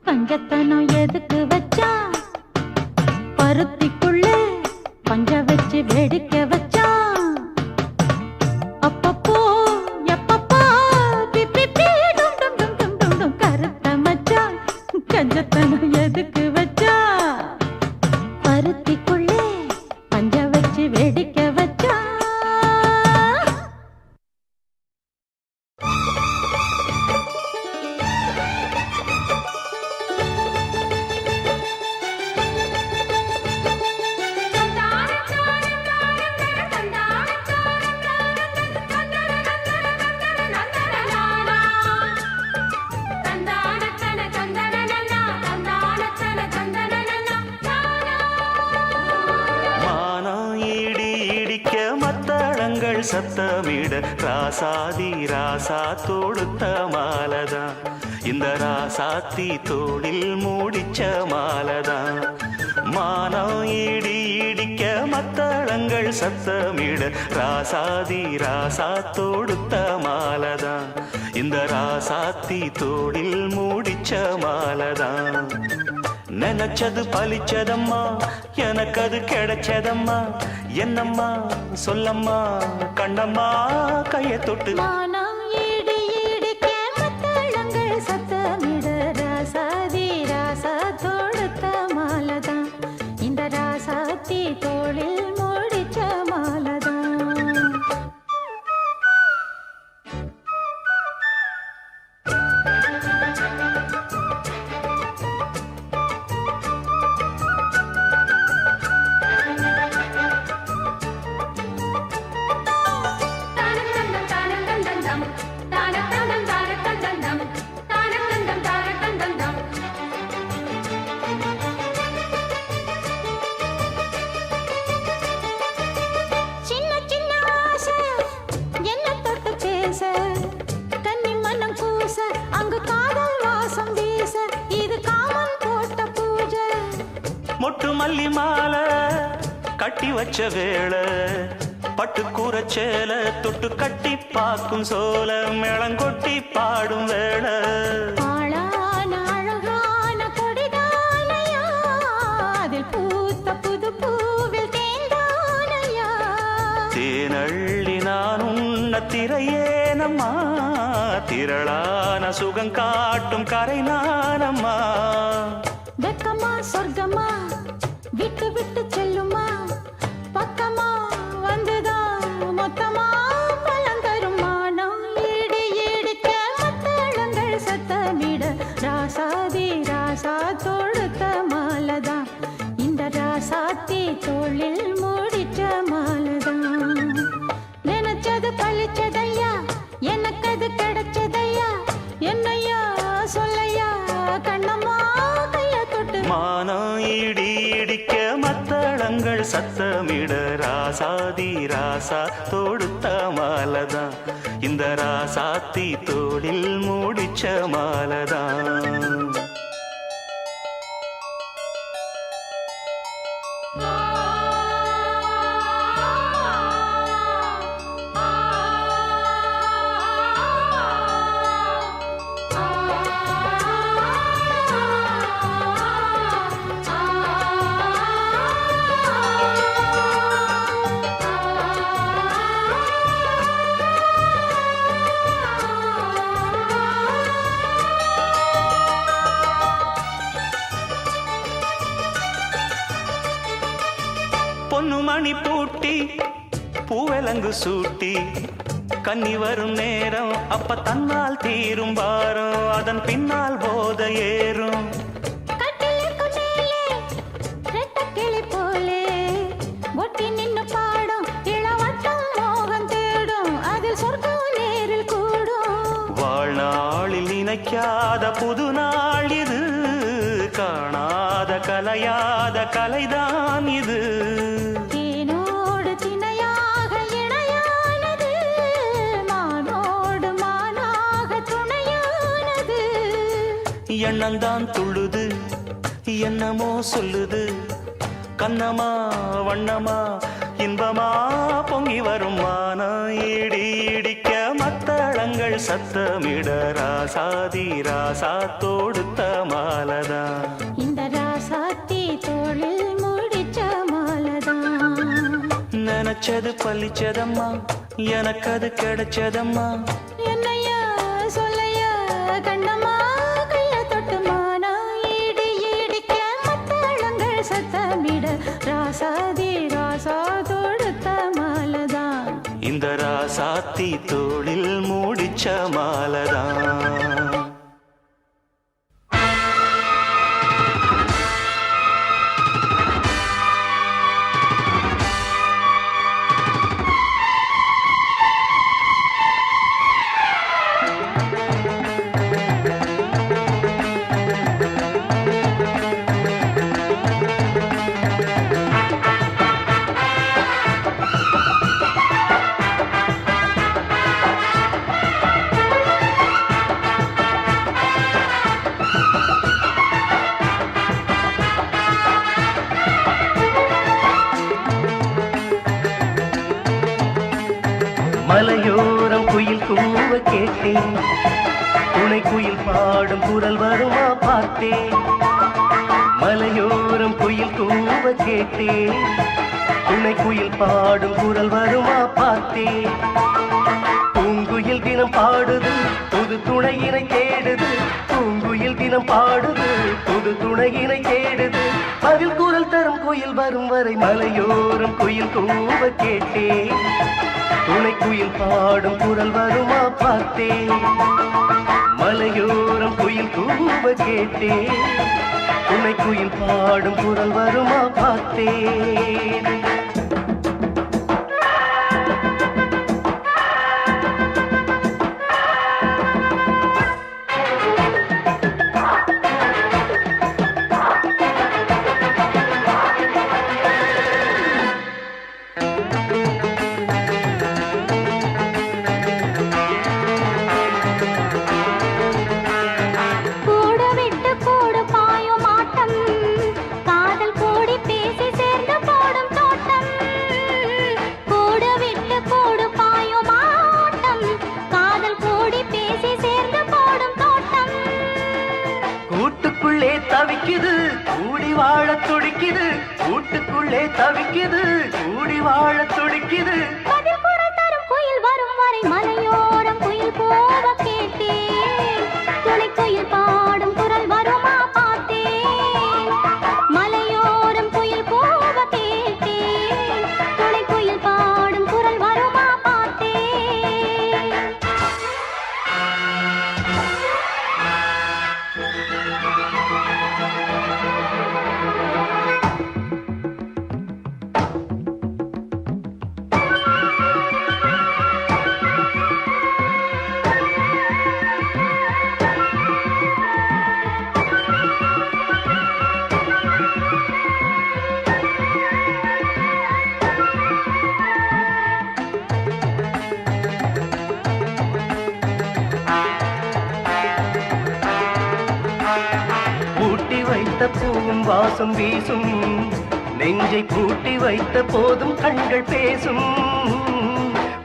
பஞ்சத்தனம் எதுக்கு வச்சா பருத்திக்குள்ளே பஞ்ச வச்சு வேடிக்கை வச்சா அப்பப்போ எப்பப்போ பிப்பி டும் டும் டும் டும் டும். கருத்த மச்சான் கஞ்சத்தனம் எதுக்கு வச்சா
சத்தமிட ராசாதி ராசா தொடுத்த மாலதான் இந்த ராசாத்தி தோளில் மூடிச்ச மாலதான் மானம் இடி இடிக்க மத்தளங்கள் சத்தமிட ராசாதி ராசா தொடுத்த மாலதான் இந்த ராசாத்தி தோளில் மூடிச்ச மாலதான் நினைச்சது பலிச்சதம்மா எனக்கு அது கிடைச்சதம்மா என்னம்மா சொல்லம்மா கண்ணம்மா கைய தொட்டு
மானம் இடி இடிக்க மத்தளங்கள் சத்தமிட ராசாதி ராசா தொடுத்த மாலதான் இந்த ராசாத்தி தோளில் மூடிச்ச மாலதான் சின்ன சின்ன ஆசை என்ன தொட்டு பேச கன்னி மனம் கூச அங்கு காதல் வாசம் வீச இது காமன் போட்ட பூஜை
மொட்டு மல்லி மாலை கட்டி வச்ச வேளை பட்டு கூரச்சேல தொட்டு கட்டி பாக்கும் சோல மேளங்கொட்டி பாடும் வேளை
ஆளான அழகான கொடிதானையா அதில் பூத்த புது பூவில் தேந்தானையா
தேனள்ளி நான் உன்ன திரையேனம்மா திரளான சுகம் காட்டும் கரை நானம்மா
வெக்கமா சொர்க்கமா விட்டு விட்டு செல்லுமா பக்கமா வந்துதான் மொத்தமா பலம் தரும் மானம் ஈடு ஈடுக்க மத்தளங்கள் சத்தமிட ராசாதி ராசா தொடுத்த மாலதான் இந்த ராசாத்தி தோளில் மூடிச்ச மாலதான் நினைச்சது பழிச்சதையா எனக்கு அது கிடைச்சதையா என்னையா சொல்லையா கண்ணம்மா கைய தொட்டு
மானம் இடி இடிக்க மத்தளங்கள் சத்தமிட ராசாதி ராசா தொடுத்த மாலதான் இந்த ராசாத்தி தோளில் மூடிச்ச மாலதான் பொன்னு மணி பூட்டி பூவலங்கு சூட்டி கன்னி வரும் நேரம் அப்ப தன்னால் தீரும் பாரம் அதன் பின்னால் போத ஏறும்
கட்டிலுக்கு மேலே ரெட்டக்கிளி போலே ஒட்டி நின்னு பாடும் இளவட்டம் மோகம் தேடும் அதில் சொர்க்கம் நேரில் கூடும்
வாழ்நாளில் நினைக்காத புது நாள் இது காணாத கலையாத கலைதான் இது
தேனோடு திணையாக இணையானது மானோடு மானாக துணையானது
எண்ணந்தான் துள்ளுது என்னமோ சொல்லுது கண்ணமா வண்ணமா இன்பமா பொங்கி வரும் மானம் இடி இடிக்க மத்தளங்கள் சத்தமிட ராசாதி ராசா தொடுத்த மாலதான்
இந்த ராசாத்தி தோளில் மூடிச்ச மாலதான்
நினைச்சது பழிச்சதம்மா எனக்கு அது கிடைச்சதம்மா
என்னையா சொல்லையா கண்ணம்மா கைய தொட்டு மானா ஈடு ஈடிக்க மத்தளங்கள் சத்தமிட ராசாதி ராசா தொடுத்த மாலதான்
இந்த ராசாத்தி தோளில் மூடிச்ச மாலதான்
குயில் கூவ கேட்டேன் துணை குயில் பாடும் குரல் வருமா பார்த்தேன் மலையோரம் குயில் கூவ கேட்டேன் துணை குயில் பாடும் குரல் வருமா பார்த்தேன் பூங்குயில் தினம் பாடுது புது துணையினை தேடுது பூங்குயில் தினம் பாடுது புது துணையினை தேடுது பதில் குரல் தரும் குயில் வரும் வரை மலையோரம் குயில் கூவ கேட்டேன் துணை குயில் பாடும் குரல் வருமா பார்த்தேன் மலையோரம் குயில் கூவ கேட்டேன் துணை குயில் பாடும் குரல் வருமா பார்த்தேன் தவிக்குது கூடி வாழ துடிக்குது கூட்டுக்குள்ளே தவிக்குது கூடி வாழ துடிக்குது
பதில் குரல் தரும் குயில் வரும் வரை மலையோரம் குயில் போக கேட்டேன் துணை குயில் பாடும் குரல் வருமா பார்த்தேன் மலையோரம் குயில் போக கேட்டேன் துணை குயில் பாடும் குரல் வருமா பார்த்தேன் பூவும் வாசம் வீசும் நெஞ்சை பூட்டி வைத்த போதும் கண்கள் பேசும்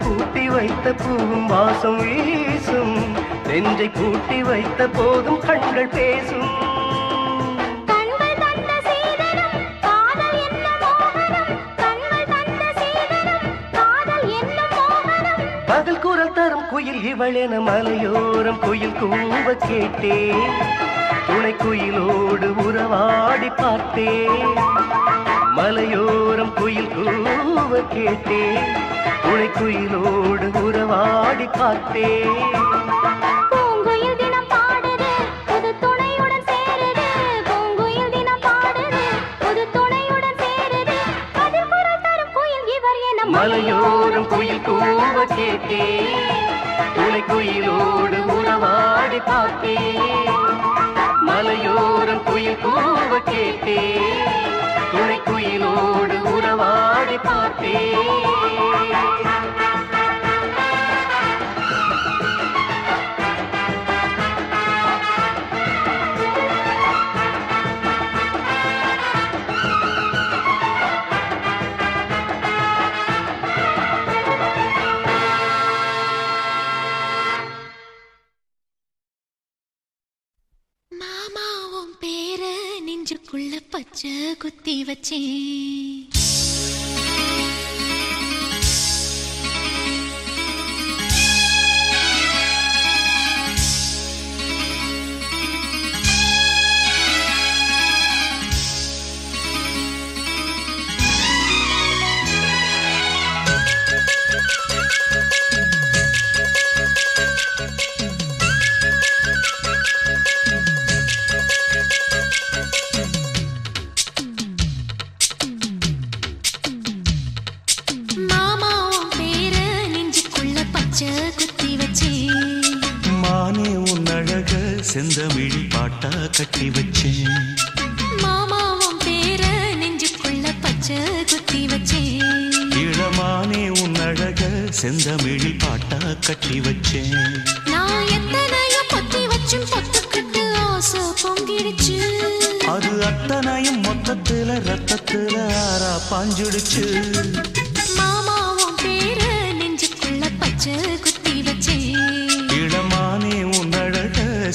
பூட்டி வைத்த பூவும் வாசம் வீசும் நெஞ்சை பூட்டி வைத்த போதும் கண்கள் பேசும் பகல் குரல் தரும் குயில் இவளென மலையோரம் குயில் கூவ கேட்டேன் துணை குயிலோடு உறவாடி பார்த்தேன் மலையோரம் குயில் கூவ கேட்டேன் துணை குயிலோடு உறவாடி பார்த்தேன் பூங்குயில் தினம் பாடுது புது துணையுடன் சேருது பூங்குயில் தினம் பாடுது புது துணையுடன் சேருது பதில் குரல் தரும் குயில் இவர் என
மலையோரம் குயில் கூவ கேட்டேன் துணை குயிலோடு உறவாடி பார்த்தேன் மலையோரம் குயில் கூவ கேட்டேன் துணை குயிலோடு உறவாடி பார்த்தேன்
நெஞ்சுக்குள்ள பச்சை குத்தி வச்சேன்
செந்தமிழி பாட்டா கட்டி வச்சேன்
மாமாவும் பேர நெஞ்சுக்குள்ள பச்சை குத்தி வச்சேன்
இளமானே உன் அழக செந்தமிழி பாட்டா கட்டி வச்சேன்
நான் எத்தனையோ பொத்தி வச்சும் பொத்துக்கிட்டு ஆசை பொங்கிடுச்சு
அது அத்தனையும் மொத்தத்துல ரத்தத்துல ஆறா பாஞ்சுடுச்சு
மாமாவும் பேர நெஞ்சுக்குள்ள பச்சை குத்தி வச்சேன்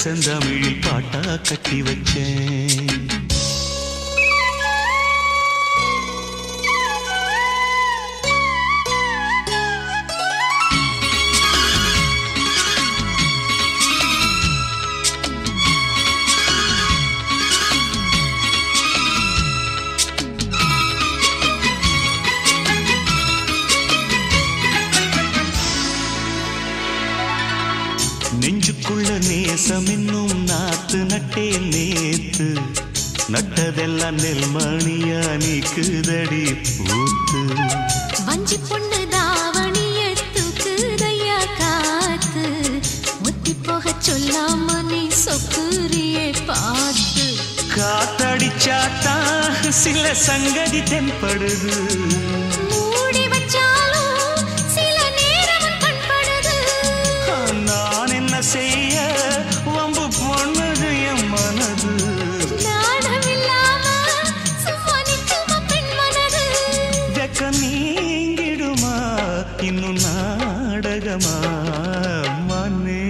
செந்தமிழில் பாட்டா கட்டி வச்சேன். நெஞ்சுக்குள்ள நேசம் என்னும் நாத்து நட்டே நேத்து, நட்டதெல்லாம் நெல்மணியா நீக்குதடி பூத்து.
வஞ்சி பொண்ணு தாவணிய தூக்குதையா காத்து, முத்தி போக சொல்லாம நீ சொக்குரியே பார்த்து.
காத்தடிச்சாத்தா சில சங்கதி தென்படுது,
மூடி வச்சாலும் சில நேரம் கண்படுது.
நான் என்ன செய்ய வம்பு பொண்ணுது என் மனது.
நாணமில்லாம சும்மா நிற்குமா பெண் மனது.
வெக்க நீங்கிடுமா இன்னும் நாடகமா மன்னே.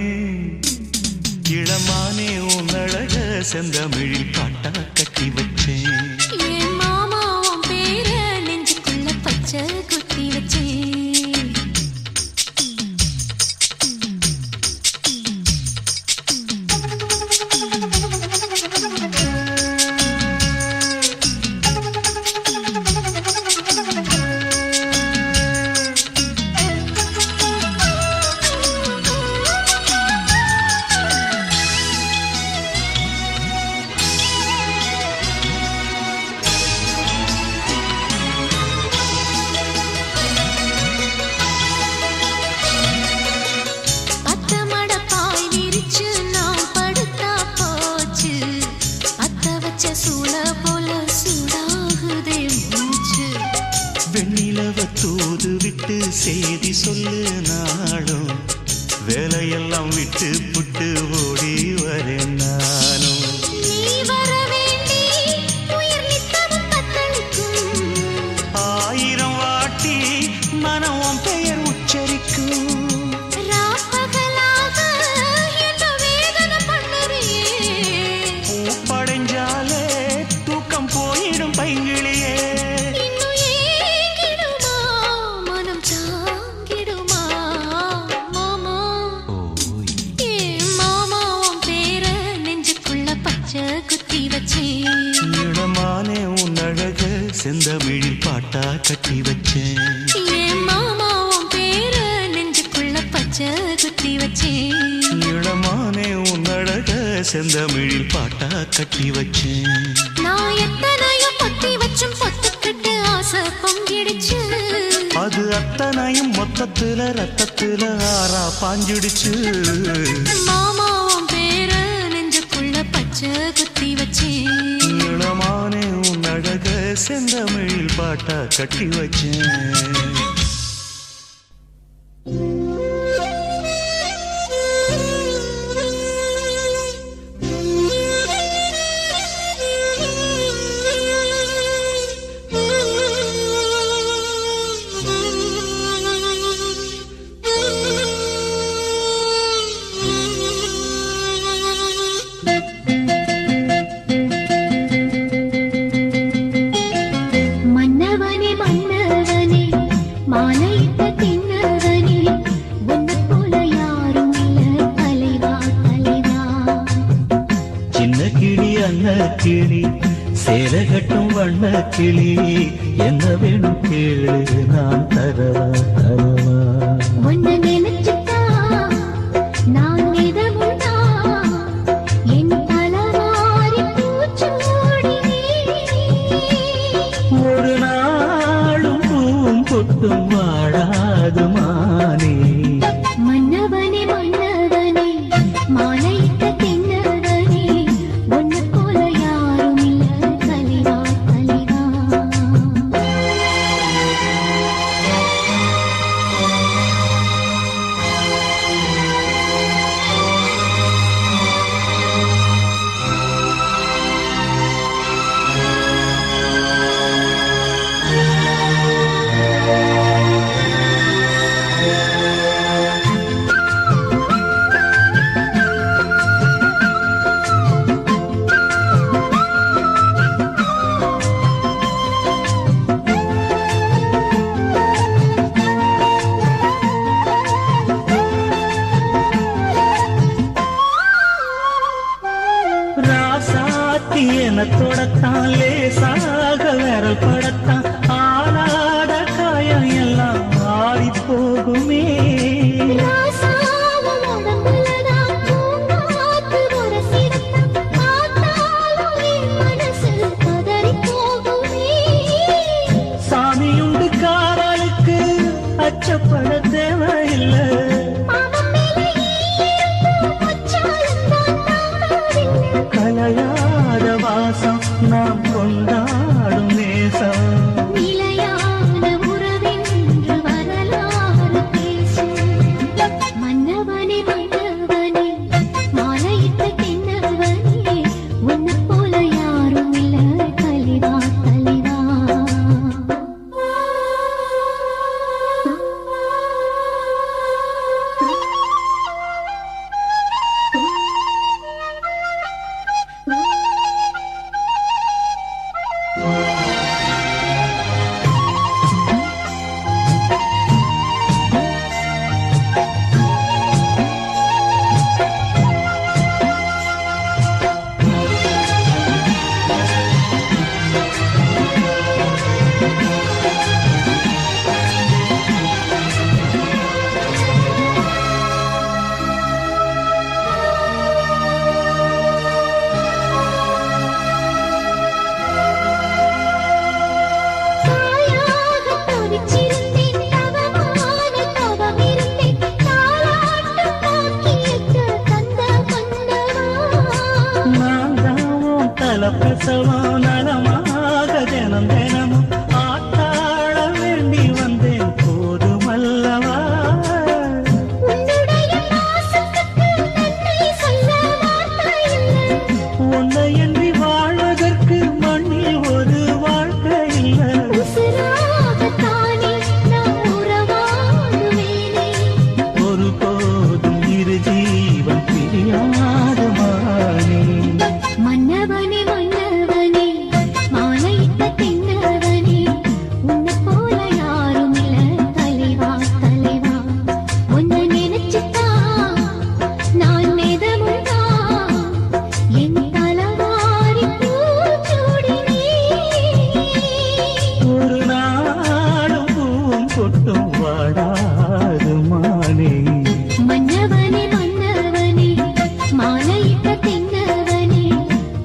இளமானே உன் அழக செந்தமிழில் பாட்டா கட்டி வச்சேன்.
என் மாமா உன் பேர நெஞ்சுக்குள்ள பச்சை குத்தி வச்சேன்.
தூது விட்டு செய்தி சொல்லு நாளும், வேலையெல்லாம் விட்டு புட்டு ஓடி வரேன் நானும்.
நீ வர வேண்டி உயிர் நித்தமும் தத்தளிக்கும்,
1000 வாட்டி மனம் உன் பெயர் உச்சரிக்கும்.
ராப்பகலாக என்ன வேதனை பண்ணுறியே,
பூப்படைஞ்சாலே தூக்கம் போயிடும் பைங்கிளியே. இளமானே உன் அழக செந்தமிழில் பாட்டா கட்டி வச்சேன்.
என் மாமா உன் பேர நெஞ்சுக்குள்ள பச்சை குத்தி வச்சேன்.
இளமானே உன் அழக செந்தமிழில் பாட்டா கட்டி வச்சேன்.
நான் எத்தனையோ பொத்தி வச்சும் பொத்துக்கிட்டு ஆசை பொங்கிடுச்சு,
அது அத்தனையும் மொத்தத்துல ரத்தத்துல ஆறா பாஞ்சிடுச்சு.
மாமா உன் பேர நெஞ்சுக்குள்ள பச்சை குத்தி வச்சேன்.
இளமானே உன் அழக செந்தமிழில் பாட்டா கட்டி வச்சேன்.
மன்னவனே மன்னவனே மாலையிட்ட தின்னவனே, உன்னை போல யாரும் இல்ல தலைவா தலைவா.
சின்ன கிளி அன்ன கிளி சேரகட்டும் வண்ண கிளி, என்ன வேணும் கேளு நான் தரவா தரவா.
உன்னை நினைச்சுட்டா நான் மிதமுண்டா, என் தலவாரி பூச்சூடினே.
ஒரு நாளும் பூவும் பொட்டும் வாழாது மானே.
மன்னவனே மன்னவனே மாலையிட்ட தின்னவனே, உன்னை போல யாரும் இல்ல தலைவா தலைவா.
என தொடத்தான் லேசாக விரல் படத்தான் ஆளாத காயம் எல்லாம் ஆறி போகுமே
ராசாவும் உடம்புலதான் பூங்காத்து உரசிடத்தான் பார்த்தாலும் என் மனசு பதறிப் போகுமே.
சாமியுண்டு காவலுக்கு அச்சப்பட தேவையில்லை
மாமன் மேலே ஈரமும் மச்சாலந்தான் தாங்காதில்லை.
கலையாத வாசம் நாம் கொண்டாடும் நேசம்
நிலையான உறவென்று வரலாறு பேசும். மன்னவனே மன்னவனே மாலையிட்ட தென்னவனே உன்னைப் போல யாரும் இல்ல தலைவா தலைவா. தாயாக தவிச்சிருந்தேன் தவமான தவமிருந்தேன் தாலாட்டும் பாக்கியத்தை தந்த மன்னவா.
நான் தாவும் தலப்பிரசவம் நலமாக தினம் தினமும் ஆத்தாள வேண்டி வந்தேன் போதுமல்லவா
உன்னுடைய பாசத்துக்கு நன்றி சொல்ல வார்த்தை இல்லை.
உன்னை என்று வாழ்வதற்கு மண்ணில் ஒரு வாழ்க்கை இல்லை
உசுராகத்தானே நான் உறவாடுவேனே.
ஒருபோதும் இரு ஜீவன் பிரியாது மானே
மன்னவனே மன்னவனே மாலையிட்ட தென்னவனே உன்னைப் போல யாரும் இல்ல தலைவா தலைவா. உன்னை நினைச்சுத்தான் நான் மிதமுதான் என் தலவாரி பூச்சூடினே.
ஒரு நாளும் பூவும் கொட்டும் வாடாது மானே
மன்னவனே மன்னவனே மாலையிட்ட தென்னவனே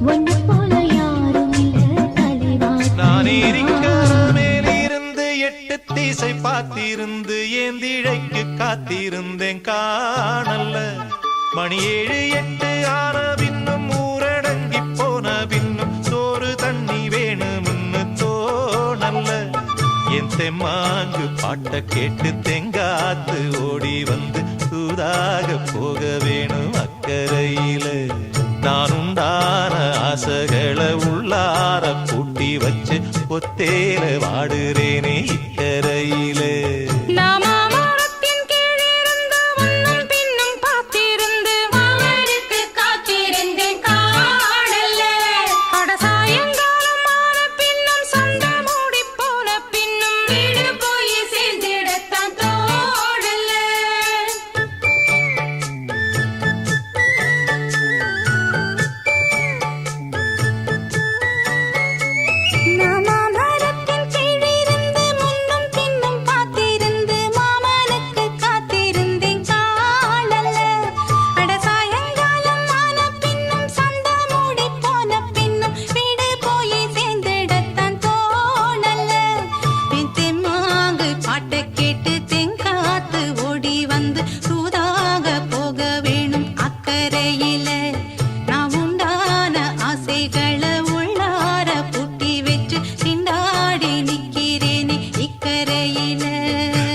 உன்னைப் போல யாரும் இல்ல தலைவா
நான்
தலைவா.
இருக்கிற மேலிருந்து 8 திசை பார்த்திருந்து ஏந்திழைக்கு காத்திருந்தேன் காணல்ல மணி 7 8 ஆன பின்னும் ஊரடங்கி போன பின்னும் சோறு தண்ணி வேணும்னு தோணல்ல என் தெம்மாங்கு பாட்ட கேட்டு தெங்காத்து ஓடி வந்து சூதாக போக வேணும் அக்கறையில நான் உண்டான ஆசைகளை உள்ளார பூட்டி வச்சு ஒத்தேல வாடுறேனே இக்கரையிலே
நாமமரத்தின் கீழிருந்து முன்னும் பின்னும் பார்த்திருந்து மாமனுக்கு காத்திருந்தேன் காணல. அட சாயங்காலம் ஆன பின்னும் சண்டை மூடி போன பின்னும் வீடு போய் சேர்ந்திடத்தான் தோடல. நாமமரத்தின் கீழிருந்து முன்னும் பின்னும் பார்த்திருந்து மாமனுக்கு காத்திருந்தேன் காணல. அட சாயங்காலம் ஆன பின்னும் சண்டை மூடி போன பின்னும் வீடு போய் சேர்ந்திடத்தான் தோணல. என் தெம்மாங்கு பாட்டை கேட்டு தெங்காத்து ஓடி வந்து சூதாக போக வேணும் அக்கறையில நான் உண்டான ஆசைகளை உள்ளார பூட்டி வச்சு திண்டாடி நிக்கிறேனே இக்கரையில.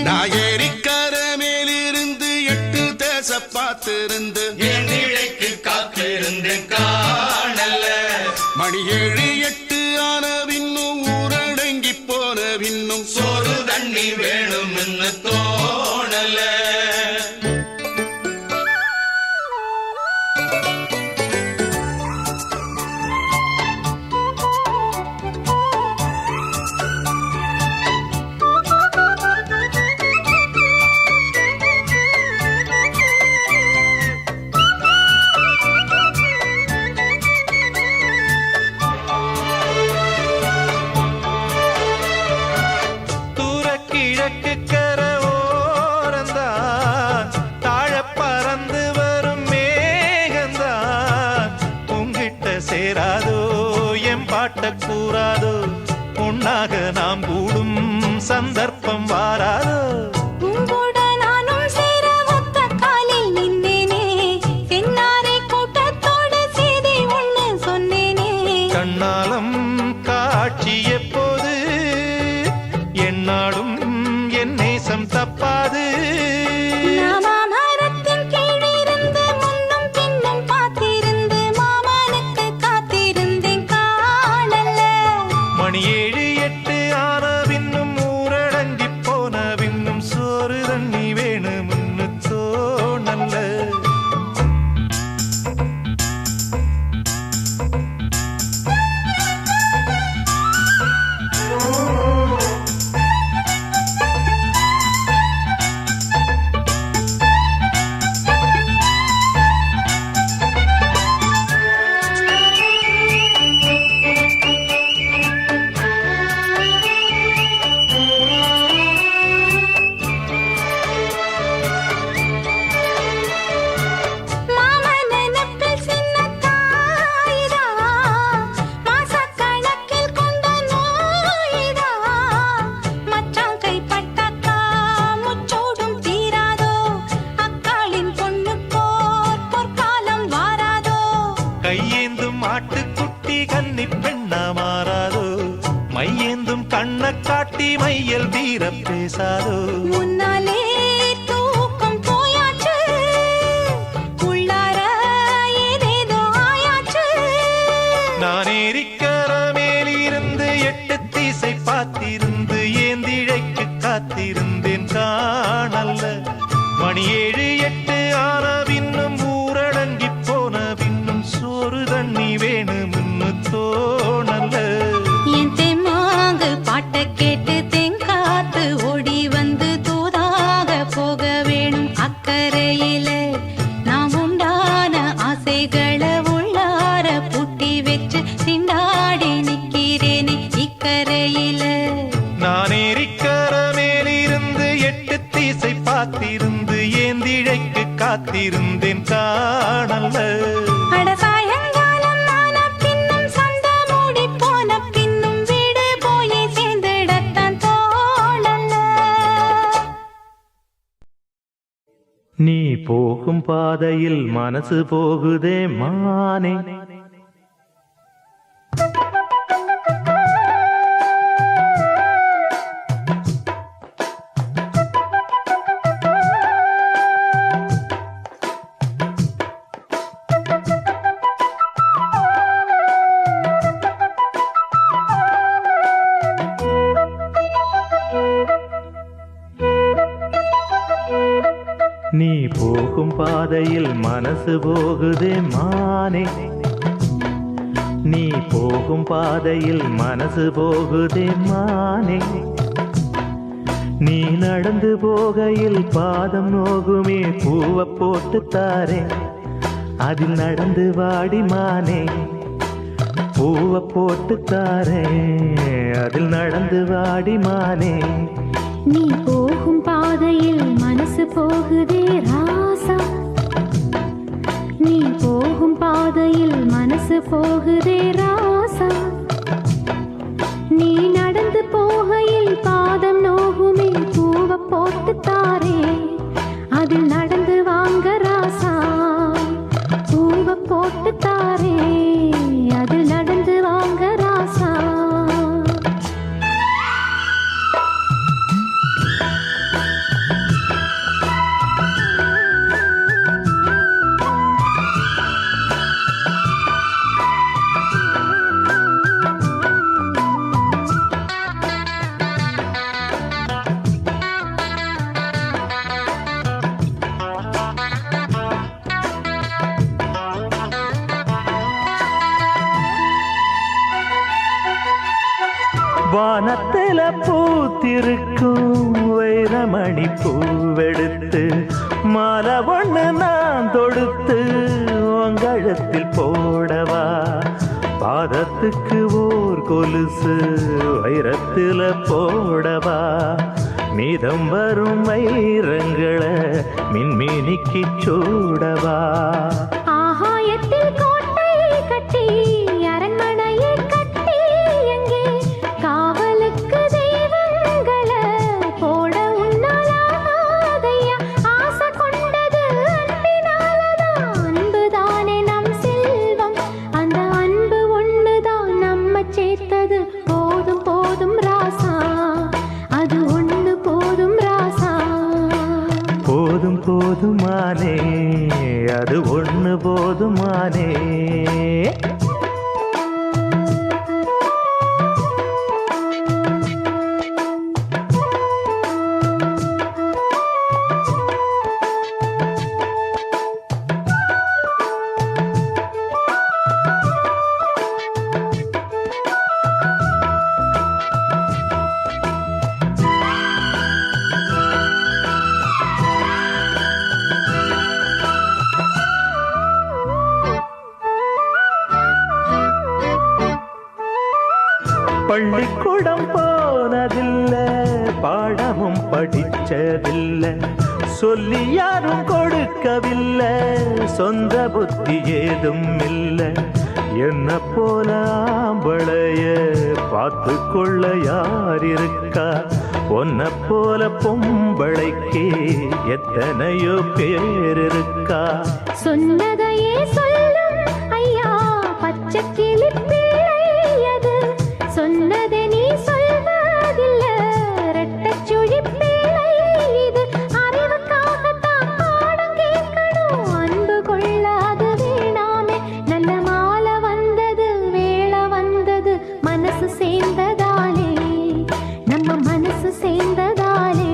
நான் ஏரிக்கர மேலிருந்து 8 தேச பார்த்திருந்து
ஏந்திழைக்கு காத்திருந்தேன் காணல
மணி 7 8 ஆன பின்னும் ஊரடங்கி போன பின்னும்
சோறு தண்ணி வேணும்னு தோணல
காட்டக்கூடாதோ பொன்னாக நாம் கூடும் சந்தர்ப்பம் வாராதோ
உங்கூட நானும் சேர ஒத்த காலில் நின்னேனே தென்னாரை கூட்டத்தோடு செய்தி ஒண்ணு சொன்னேனே
கண்ணாலம் காட்சி எப்போது என்னாடும் என் நேசம் தப்பாது
மரத்தின் கீழிருந்து முன்னும் பின்னும் பார்த்திருந்து மாமனுக்கு காத்திருந்தேன் காணல
மணி 7 8 ஆன பின்னும் ஊரடங்கி போன பின்னும் சோறு தண்ணி வேணும்னு தோணல்ல கையேந்தும் ஆட்டுக்குட்டி கன்னி பெண்ணா மாறாதோ மையேந்தும் கண்ண காட்டி மையல் தீர பேசாதோ
முன்னாலே தூக்கம் போயாச்சு உள்ளார ஏதேதோ ஆயாச்சு
நான் ஏரிக்கர மேலிருந்து 8 திசை பார்த்திருந்து ஏந்திழைக்கு காத்திருந்தேன் காணல்ல மணி 7 8 ஆன பின்னும் ஊரடங்கி போன பின்னும் சோறு தண்ணி வேணும்னு தோணல்ல
என் தெம்மாங்கு பாட்ட கேட்டு தெங்காத்து ஓடி வந்து தூதாக போக வேணும் அக்கறையில நாம் உண்டான ஆசைகளை உள்ளார பூட்டி வச்சு திண்டாடி நிக்கிறேனே இக்கரையில
நான் ஏரிக்கர மேலிருந்து 8 திசை பார்த்திருந்து ஏந்திழைக்கு காத்திருந்தேன் காணல்ல
அட சாயங்காலம் ஆன பின்னும் சந்த மூடி போன பின்னும் வீடு போய் சேர்ந்திடத்தான் தோணல
நீ போகும் பாதையில் மனசு போகுதே மானே நீ போகும் பாதையில் மனசு போகுதே மானே நீ போகும் பாதையில் மனசு போகுதே மானே நீ நடந்து போகையில் பாதம் நோகுமே பூவை போட்டு தாரே அதில் நடந்து வாடி மானே பூவை போட்டு தாரே அதில் நடந்து வாடி மானே
நீ போகும் பாதையில் மனசு போகுதே ராசா நீ போகும் பாதையில் மனசு போகுதே ராசா நீ நடந்து போகையில் பாதம் நோகுமே பூவை போட்டு தாரே அதில் நடந்து வாங்க ராசா பூவை போட்டு தாரே அதில் நடந்து வாங்க ராசா
வானத்தில பூத்திருக்கும் வைரமணி பூவெடுத்து மாலை ஒண்ணு நான் தொடுத்து உங்கழத்தில் போடவா பாதத்துக்கு ஓர் கொலுசு வைரத்தில போடவா மீதம் வரும் வைரங்களை மின்மினிக்கு சூடவா
ஆகாயத்தில் கோட்டை கட்டி அரண்மனையை கட்டி
பள்ளிக்கூடம் போனதில்லை, பாடமும் படிச்சதில்லை, சொல்லி யாரும் கொடுக்கவில்லை, சொந்த புத்தி ஏதும் இல்லை. என்ன போல ஆம்பளைய பார்த்து கொள்ள யார் இருக்கா? பொன்ன போல பொம்பளைக்கு எத்தனையோ பேர் இருக்கா?
சொன்னதையே சொல்லும் ஐயா பச்சை கிளி பிள்ளையது, சொன்னதை நீ சொல்வதில்ல ரெட்டச்சுழி பிள்ளை இது. அறிவுக்காகத்தான் பாடம் கேட்கணும், அன்பு கொள்ளாது வேணாமே. நல்ல மாலை வந்தது வேளை வந்தது, மனசு சேர்ந்ததாலே நம்ம மனசு சேர்ந்ததாலே.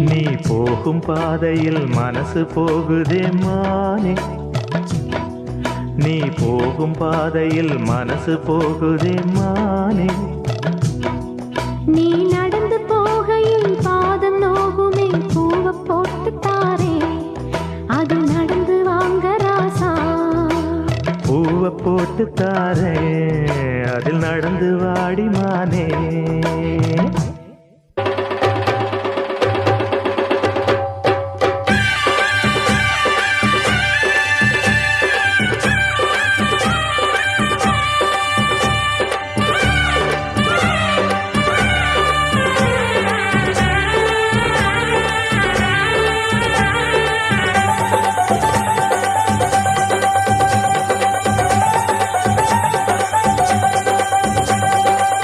நீ போகும் பாதையில் மனசு போகுதே மானே, நீ போகும் பாதையில் மனசு போகுதே மானே.
நீ நடந்து போகையில் பாதம் நோகுமே, பூவை போட்டு தாரே அது நடந்து வாங்க ராசா.
பூவை போட்டு தாரே அதில் நடந்து வாடி மானே.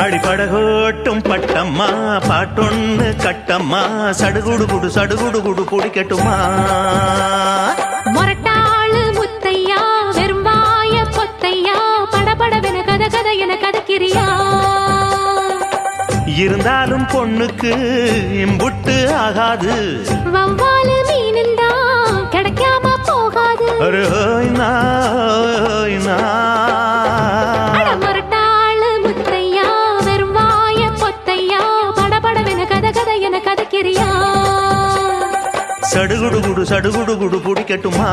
அடிபடகோட்டும் பட்டம்மா பாட்டொன்னு கட்டம்மா, சடுகுடு குடு சடுகுடு குடு பிடிக்கட்டுமா?
மொரட்டாளு முத்தையா வெறும்பாய பொத்தையா, படபடவென கத கத என கதக்கிறியா?
இருந்தாலும் பொண்ணுக்கு இம்புட்டு ஆகாது,
வவ்வாலு மீனுந்தா கிடைக்காம போகாது. அட மொரட்டாளு முத்தையா வெறும்பாய பொத்தையா, படபடவென கத கத என கதக்கிறியா?
சடுகுடு குடு சடுகுடு குடு பிடிக்கட்டுமா?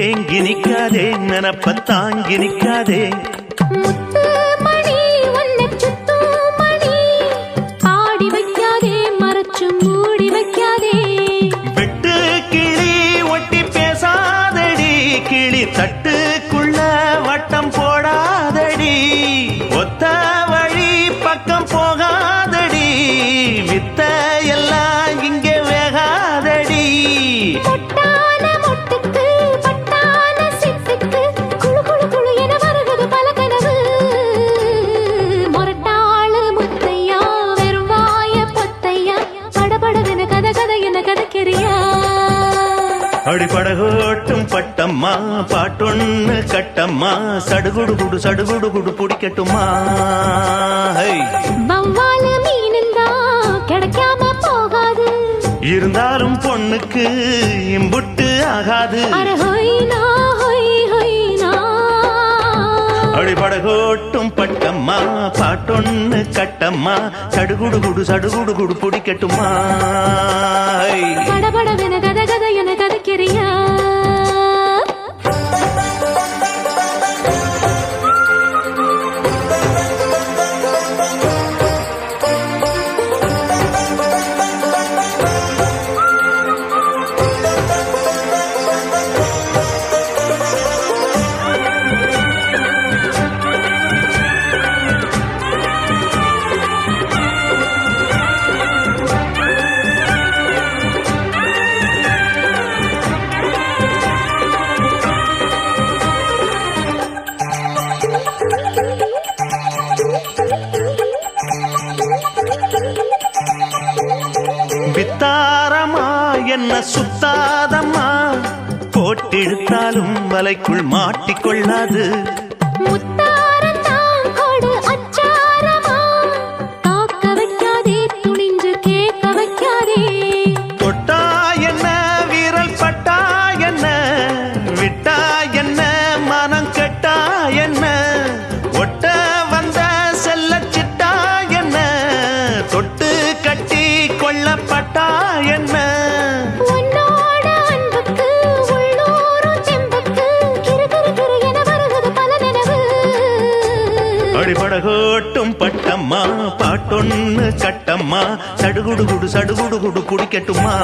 ஏங்கி நிக்காதே நினப்ப தாங்கி நிக்காதே,
முத்து மணி உன்னை சுத்து மணி, ஆடி வைக்காதே மறைச்சு மூடி வைக்காதே.
வெட்டு கிளி ஒட்டி பேசாதடி, கிளி தட்டுக்குள்ள வட்டம் போடாதடி, ஒத்த வழி பக்கம் போகாதடி, வித்த எல்லாம் இங்கே வேகாதடி.
பொட்டான மொட்டுக்கு பட்டான சிட்டுக்கு குளு குளு குளு என வருவது பல கனவு. மொரட்டாளு முத்தையா வெறும் வாய பொத்தையா, படபடவென கத கத என கதக்கிறியா?
அடிபடகோட்டும் பட்டம்மா பாட்டொன்னு கட்டம்மா, சடுகுடு குடு சடுகுடு குடு பிடிக்கட்டுமா?
வவ்வாலு மீனுந்தா கிடைக்காம போகாது,
இருந்தாலும் பொண்ணுக்கு இம்புட்டு ஆகாது. அடிபடகோட்டும் பட்டம்மா பாட்டொன்னு கட்டம்மா, சடுகுடு குடு சடுகுடு குடு பிடிக்கட்டுமா?
படபடவென கத கத என கதக்கிறியா?
பித்தாரமா என்ன சுத்தாதம்மா, போட்டிழுத்தாலும் வலைக்குள் மாட்டிக்கொள்ளாது.
முத்தாரம் தான் கொடு அச்சாரமா, காக்க வைக்காதே துணிஞ்சு கேட்க வைக்காதே.
தொட்டா என்ன வீரல் பட்டா என்ன, விட்டா என்ன மனம் கெட்டா என்ன, ஒட்ட வந்த செல்ல சிட்டா என்ன, தொட்டு கட்டி கொள்ளப்பட்டா என்ன.
உன்னோட அன்புக்கு உள்ளூரும் செம்புக்கு கிறு கிறு கிறு என வருகிறது பல நினைவு.
அடிபடகோட்டும் பட்டம்மா, பாட்டொன்னு கட்டம்மா, சடுகுடு சடுகுடு குடிக்கட்டுமா.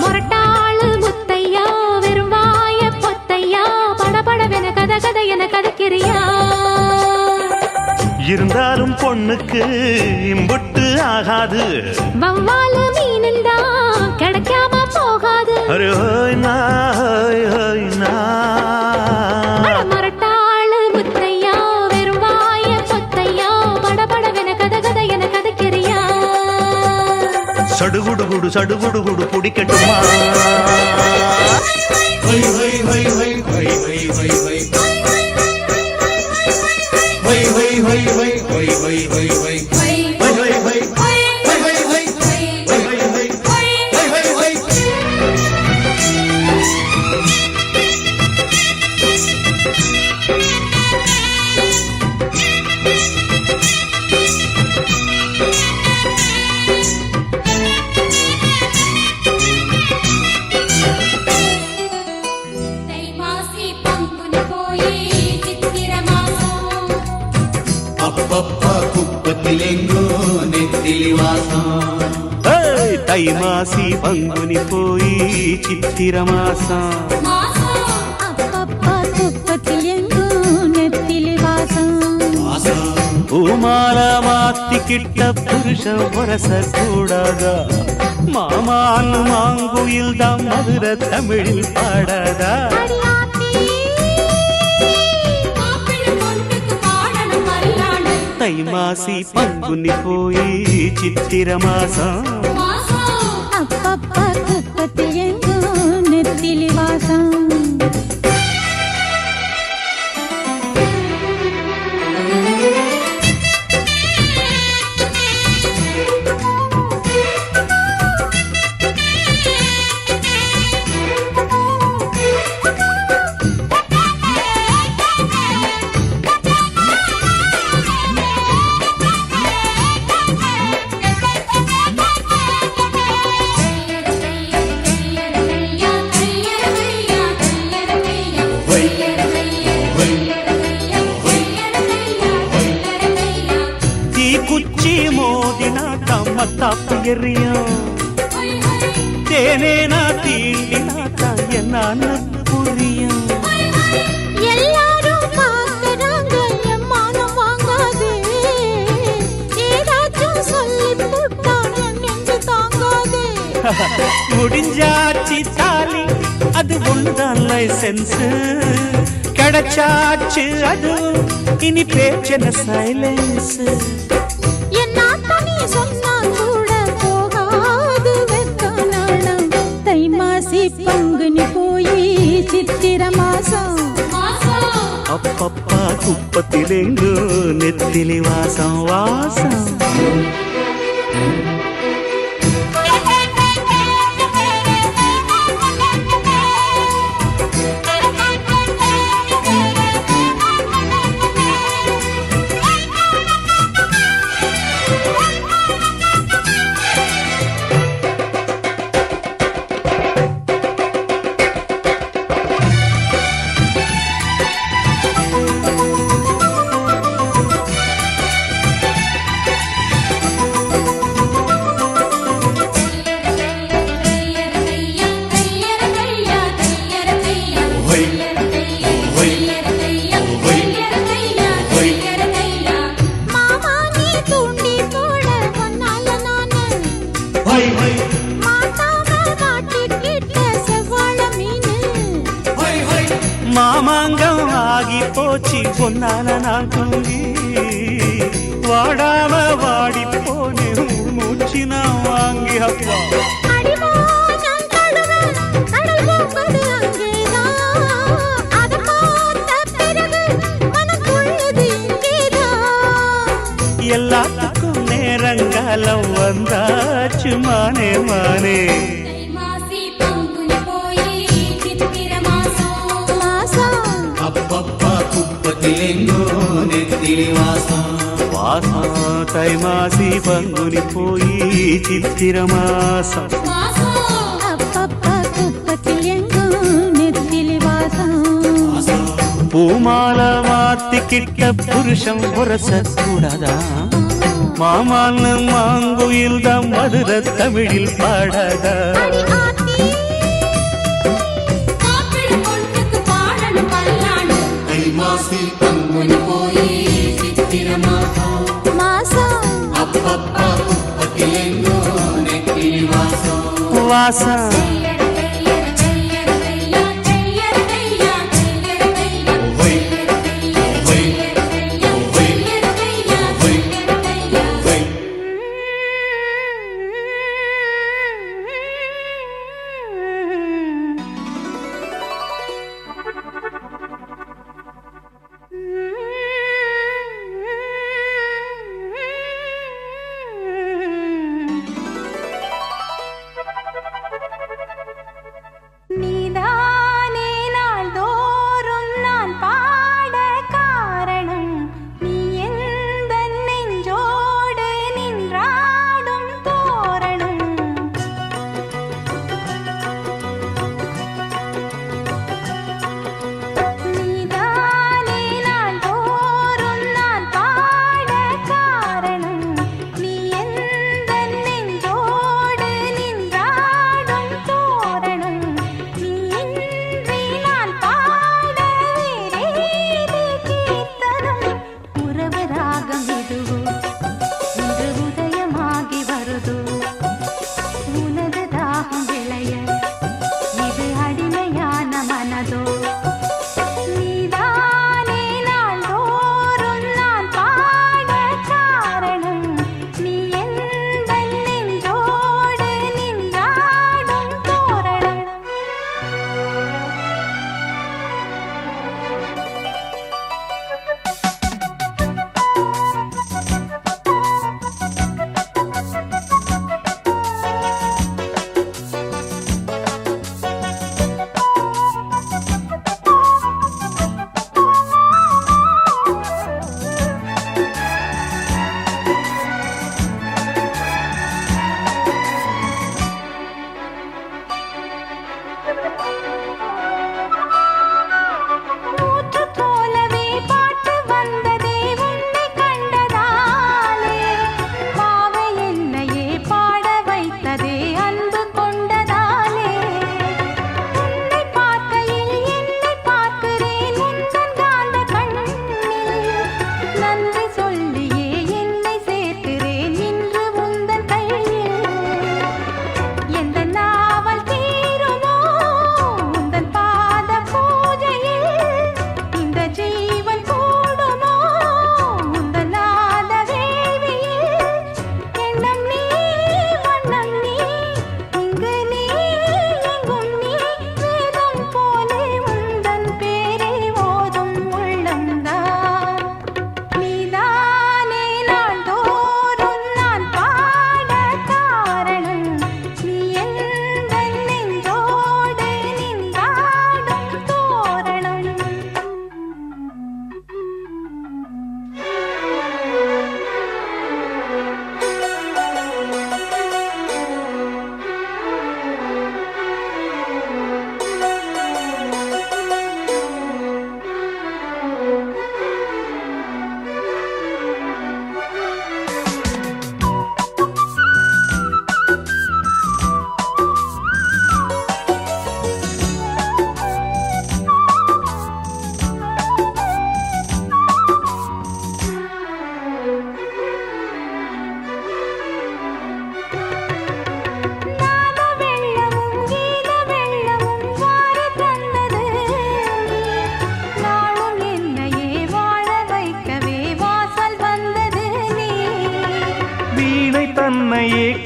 முரட்டாளு முத்தையா வெறும் வாய பொத்தையா, படபடவென கத கத என கதக்கிறியா.
இருந்தாலும் பொண்ணுக்கு இம்புட்டு ஆகாது.
வவ்வாலு மீனுந்தா கிடைக்காம போகாது.
அரே ஹோய் நா ஹோய் ஹோய் நா.
அட முரட்டாளு முத்தையா வெறும் வாய பொத்தையா, படபடவென கத கத என கதக்கிறியா.
சடுகுடு குடிக்கட்டுமா.
தைமாசி பங்குனி போய் சித்திர மாசம்,
அப்பப்பா குப்பத்திலெங்கோ நெத்திலி வாசம்.
ஏய், தை மாசி பங்குனி போய் சித்திர மாசம்.
அப்பப்பா குப்பத்தில் எங்கும் நெத்திலி வாசம்.
பூமால மாத்திக்கிட்ட புருஷன் வரச கூடாதா, மாமான் மாங்குயில் தான் மதுர தமிழில் பாடாதா. தை மாசி பங்குனி போய் சித்திர மாசம்.
அப்பப்பா குப்பத்தில் எங்கும் நெத்திலி வாசம்.
தீக்குச்சி மோதினா தம்மத்தாப்பு எறியும், தேனேனா தீண்டினா தான் என்னன்னு புரியும்.
எல்லாரும் பார்க்கறாங்க என் மானம் வாங்காது, ஏதாச்சும் சொல்லி போட்டா என் நெஞ்சு தாங்காது.
முடிஞ்சாச்சி தாலி அது ஒன்றுதான் லைசன்ஸ், கிடைச்சாச்சு அது இனி பேச்சன சைலன்ஸ்.
என் நாத்தா நீ சொன்னா கூட போகாது வெக்க நாணம். தை மாசி பங்குனி போய் சித்திர மாசம்.
அப்பப்பா குப்பத்திலேங்கோ நெத்திலி வாசம் வாசம்.
மாமா நீ தூண்டி போட பொன்னால நானு, மாட்டாம மாட்டிக்கிட்ட செவ்வாழ மீனு.
மாமாங்கம் ஆகி போச்சு பொன்னால நான் தூங்கி, வாடாம வாடி போனேன் மூச்சு நான் வாங்க.
அப்பா
அடிவானம் தழுவ கடல் போவது அங்கேதான். அதை பார்த்த பிறகு மனம் கொள்ளுது இங்கேதான்.
எல்லாத்துக்கும் நேரங்காலம் வந்தாச்சு மானே மானே
மாசம்
அப்பப்பா குப்பத்திலெங்கோ நெத்திலி வாசம்
வாசம் தை மாசி பங்குனி போய் சித்திர மாசம்
அப்பப்பா குப்பத்தில் எங்கும் நெத்திலி வாசம்.
பூமால மாத்திக்கிட்ட புருஷம் உரச கூடாதா மாமான்னு மாங்குயில் தான் மதுர தமிழில் பாடாதா
அடி ஆத்தி
தை மாசி பங்குனி போய் சித்திர மாசம்
மாசம்
அப்பப்பா குப்பத்திலெங்கோ நெத்திலி வாசம்
வாசம்
ஒய் ஒய் ஒய் ஒய் ஒய்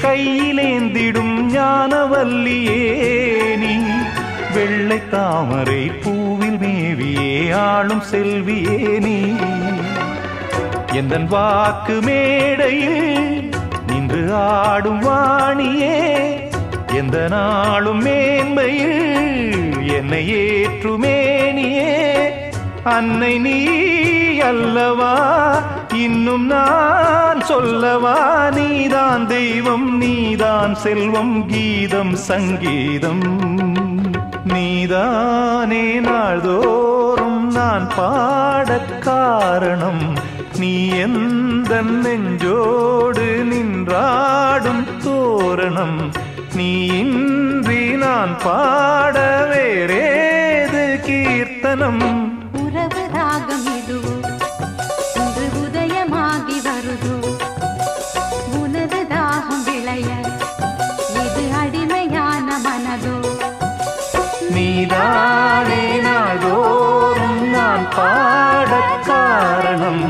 கையிலேந்திடும் ஞானவல்லியே நீ வெள்ளை தாமரை பூவில் மேவியே ஆளும் செல்வியே நீ எந்தன் வாக்கு மேடையில் நின்று ஆடும் வாணியே எந்த நாளும் மேன்மையில் என்னை ஏற்றுமேனியே அன்னை நீ அல்லவா இன்னும் நான் சொல்லவா நீதான் தெய்வம் நீதான் செல்வம் கீதம் சங்கீதம் நீதானே நாள்தோறும் நான் பாடக் காரணம் நீ எந்த நெஞ்சோடு நின்றாடும் தோரணம் நீ இன்றி நான் பாட வேறேது கீர்த்தனம்
உறவு ராகம் இதுவோ இன்று உதயமாகி வருதோ உனது தாகம் விளைய இது அடிமையான மனதோ
நீதானே நாள்தோறும் நான் பாடக் காரணம்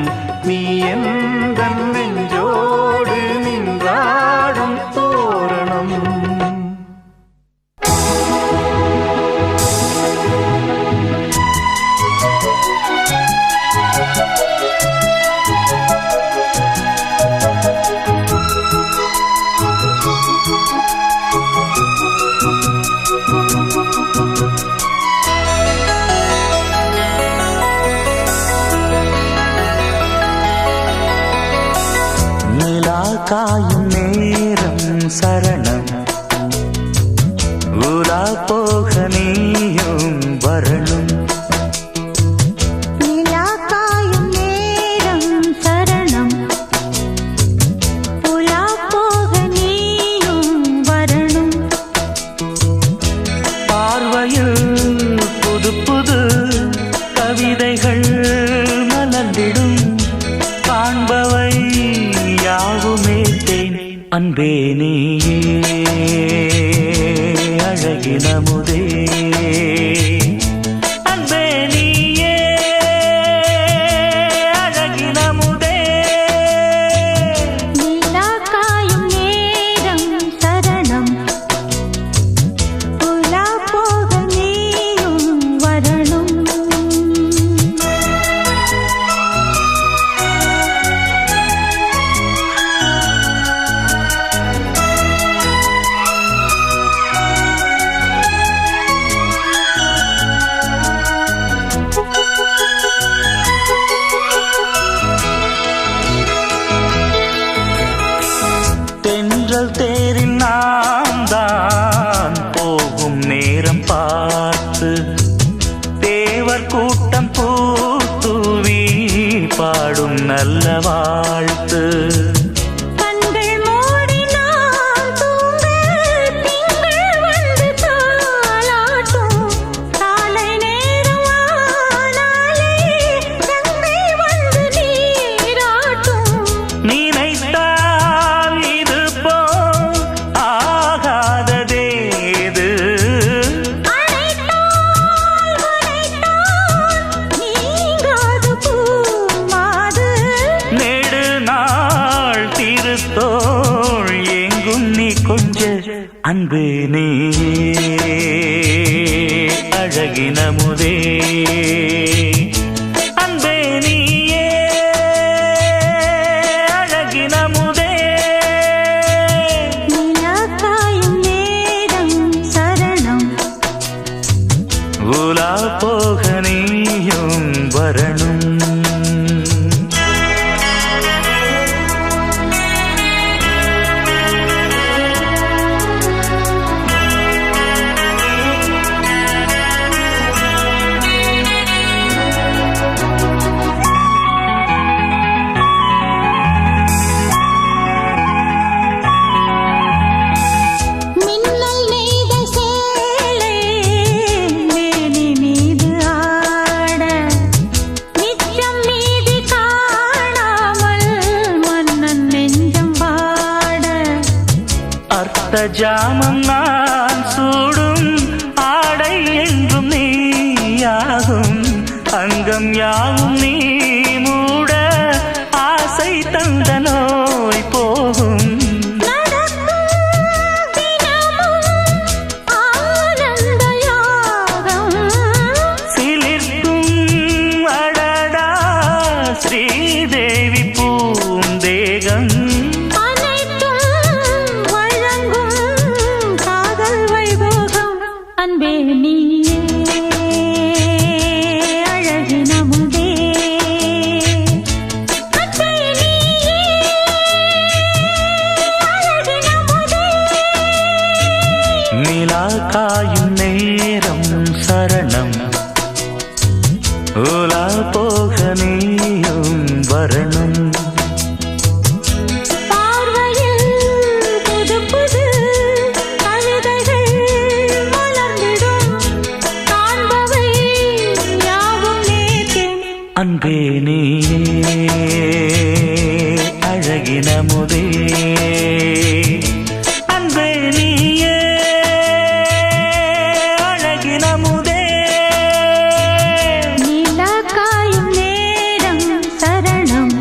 நீ எந்த நெஞ்சோடு நின்றாடும் தோரணம் காயும் நேரம் சரணம் உலா போக நீயும் வரணும்
நிலா காயும் நேரம் சரணம் உலா போக நீயும் வரணும்
பார்வையில் புது புது கவிதைகள் மலர்ந்திடும் காண்பவை யாவுமே தேன் அன்பே நீயே அழகினமுதே அன்பே நீயே அழகினமுதே
நிலா காயும் நேரம் சரணம் உலா போக நீயும் வரணும்
தென்றல் தேரில் நாம் தான் போகும் நேரம் பார்த்து தேவர் கூட்டம் பூத்தூவி பாடும் நல்ல வாழ்த்து
கண்கள் மூடி நான் தூங்க திங்கள் வந்து தாலாட்டும் காலை நேரம் ஆனாலே கங்கை வந்து நீராட்டும்
நினைத்தால் இது போல் ஆகாததேது
அழைத்தால் நீங்காது பூமாது
நெடு நாள் திருத்தோள் எங்கும் நீ கொஞ்ச அன்பு நீ அழகினமுதே அன்பே நீயே அழகினமுதே
நிலா காயும் நேரம் சரணம்
உலா போக நீயும் வரணும்
மின்னல் நெய்த சேலை மேனி மீது ஆட நிச்சம் மீதி காணாமல் மன்னன் நெஞ்சம் வாட
அர்த்த ஜாமம் நான் சூடும் ஆடை என்றும் நீயாகும் அங்கம் யாவும் நீ மூட ஆசை தந்த நோய் போகும்
நடக்கும்
காயும் நேரம் சரணம் ஓலா போக நீயும் வரணும்
பார்வையில் புது புது கவிதைகள் மலர்ந்திடும் காண்பவை யாவும் நேர்த்தேன்
அன்பே நீயே அழகின முதே அன்பே நீயே அழகின முதே
நீலா காயும் நேரம் சரணம்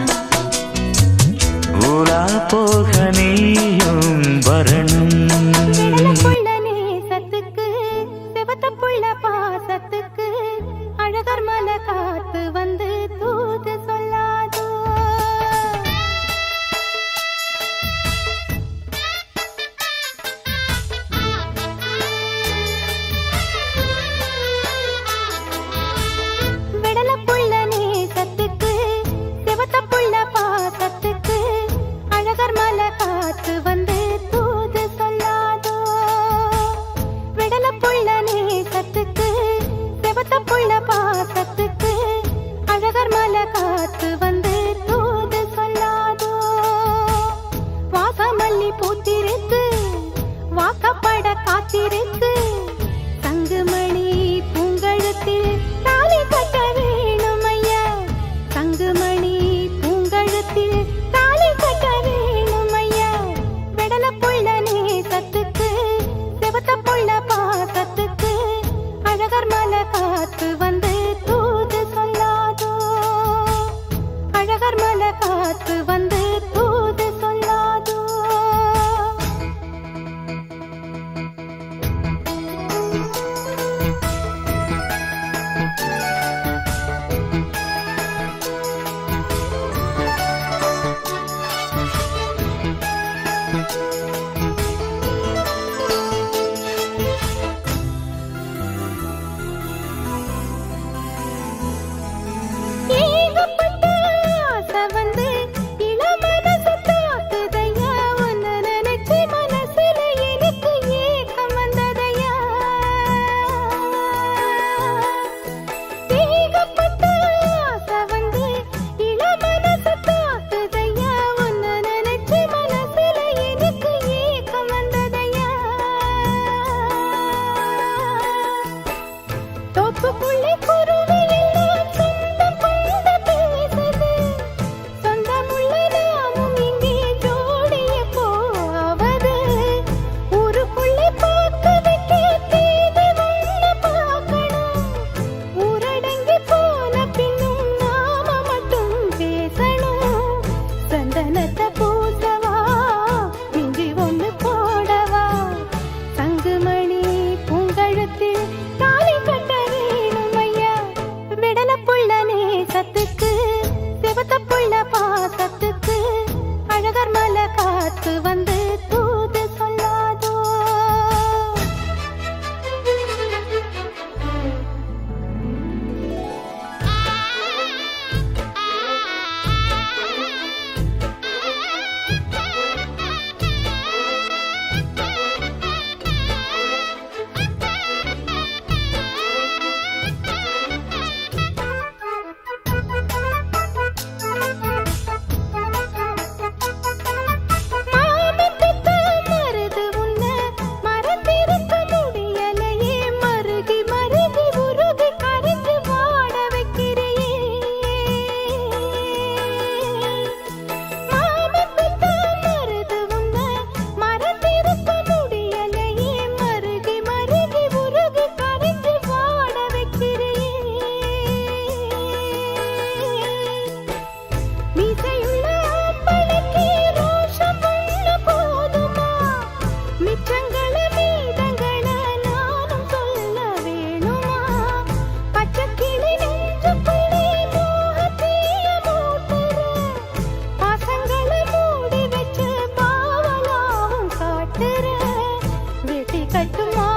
ஊரா போக நீயும் வரணும்
புள்ள நேசத்துக்கு சிவத்த புள்ள பாசத்துக்கு அழகர் மலை காத்து வந்து தூது சொல்லாதோ விடல புள்ள நேசத்துக்கு சிவத்த புள்ள பாசத்துக்கு அழகர் மலை காத்து வந்து தூது சொல்லாதோ விடல புள்ள நேசத்துக்கு சிவத்த புள்ள பாசத்துக்கு அழகர் மலை காத்து வந்து தூது சொல்லாதோ வாசமல்லி பூத்திருக்கு வாக்கப்பட காத்திருக்கு தங்குமணி பூங்கழுத்தில் தாலி கட்ட வேணும் ஐயா தங்குமணி பூங்கழுத்தில் தாலி கட்ட வேணும் ஐயா விடல புள்ள நேசத்துக்கு சிவத்த புள்ள பாசத்துக்கு அழகர் மலை காத்து வந்து தூது சொல்லாதோ அழகர் மலை காத்து வந்து தூது சொல்லாதோ ஏகப்பட்ட ஆசை வந்து இளமனசு தாக்குதையா உன்னை நினைச்சு மனசுல எனக்கு ஏக்கம் வந்ததையா ஏகப்பட்ட ஆசை வந்து இளமனசு தாக்குதையா உன்னை நினைச்சு மனசுல எனக்கு ஏக்கம் வந்ததையா தோப்புக்குள்ளே குருவி எல்லாம் சொந்தம் கொண்ட பேசுது சொந்தமுள்ள நாமும் இங்கே ஜோடிய போவது ஊருக்குள்ளே பார்க்க வைக்க தேடி ஒண்ணு பார்க்கணும் ஊரடங்கி போன பின்னும் நாம மட்டும் பேசணும் சந்தனத்தை பூசவா இஞ்சி ஒண்ணு போடவா தங்குமணி பூங்கழுத்தில் தாலி கட்ட வேணும் ஐயா விடல புள்ள நேசத்துக்கு சிவத்த புள்ள பாசத்துக்கு அழகர் மலை காத்து வந்து தூது சொல்லாதோ மாமத்துக்கு மருது உன்னை மறந்திருக்க முடியலையே மருகி மருகி உருகி கரைஞ்சு வாட வைக்கிறியே மாமத்துக்கு மருது உன்னை மறந்திருக்க முடியலையே மருகி மருகி உருகி கரைஞ்சு வாட வைக்கிறியே மீசையுள்ள ஆம்பளைக்கு ரோஷம் உள்ள போதுமா மிச்சங்கள மீதங்கள நானும் சொல்ல வேணுமா பச்சைக்கிளி நெஞ்சுக்குள்ளே மோகத்தீய மூட்டுற பாசங்களை மூடி வச்சு பாவலாவும் காட்டுற வெட்டி கட்டுமா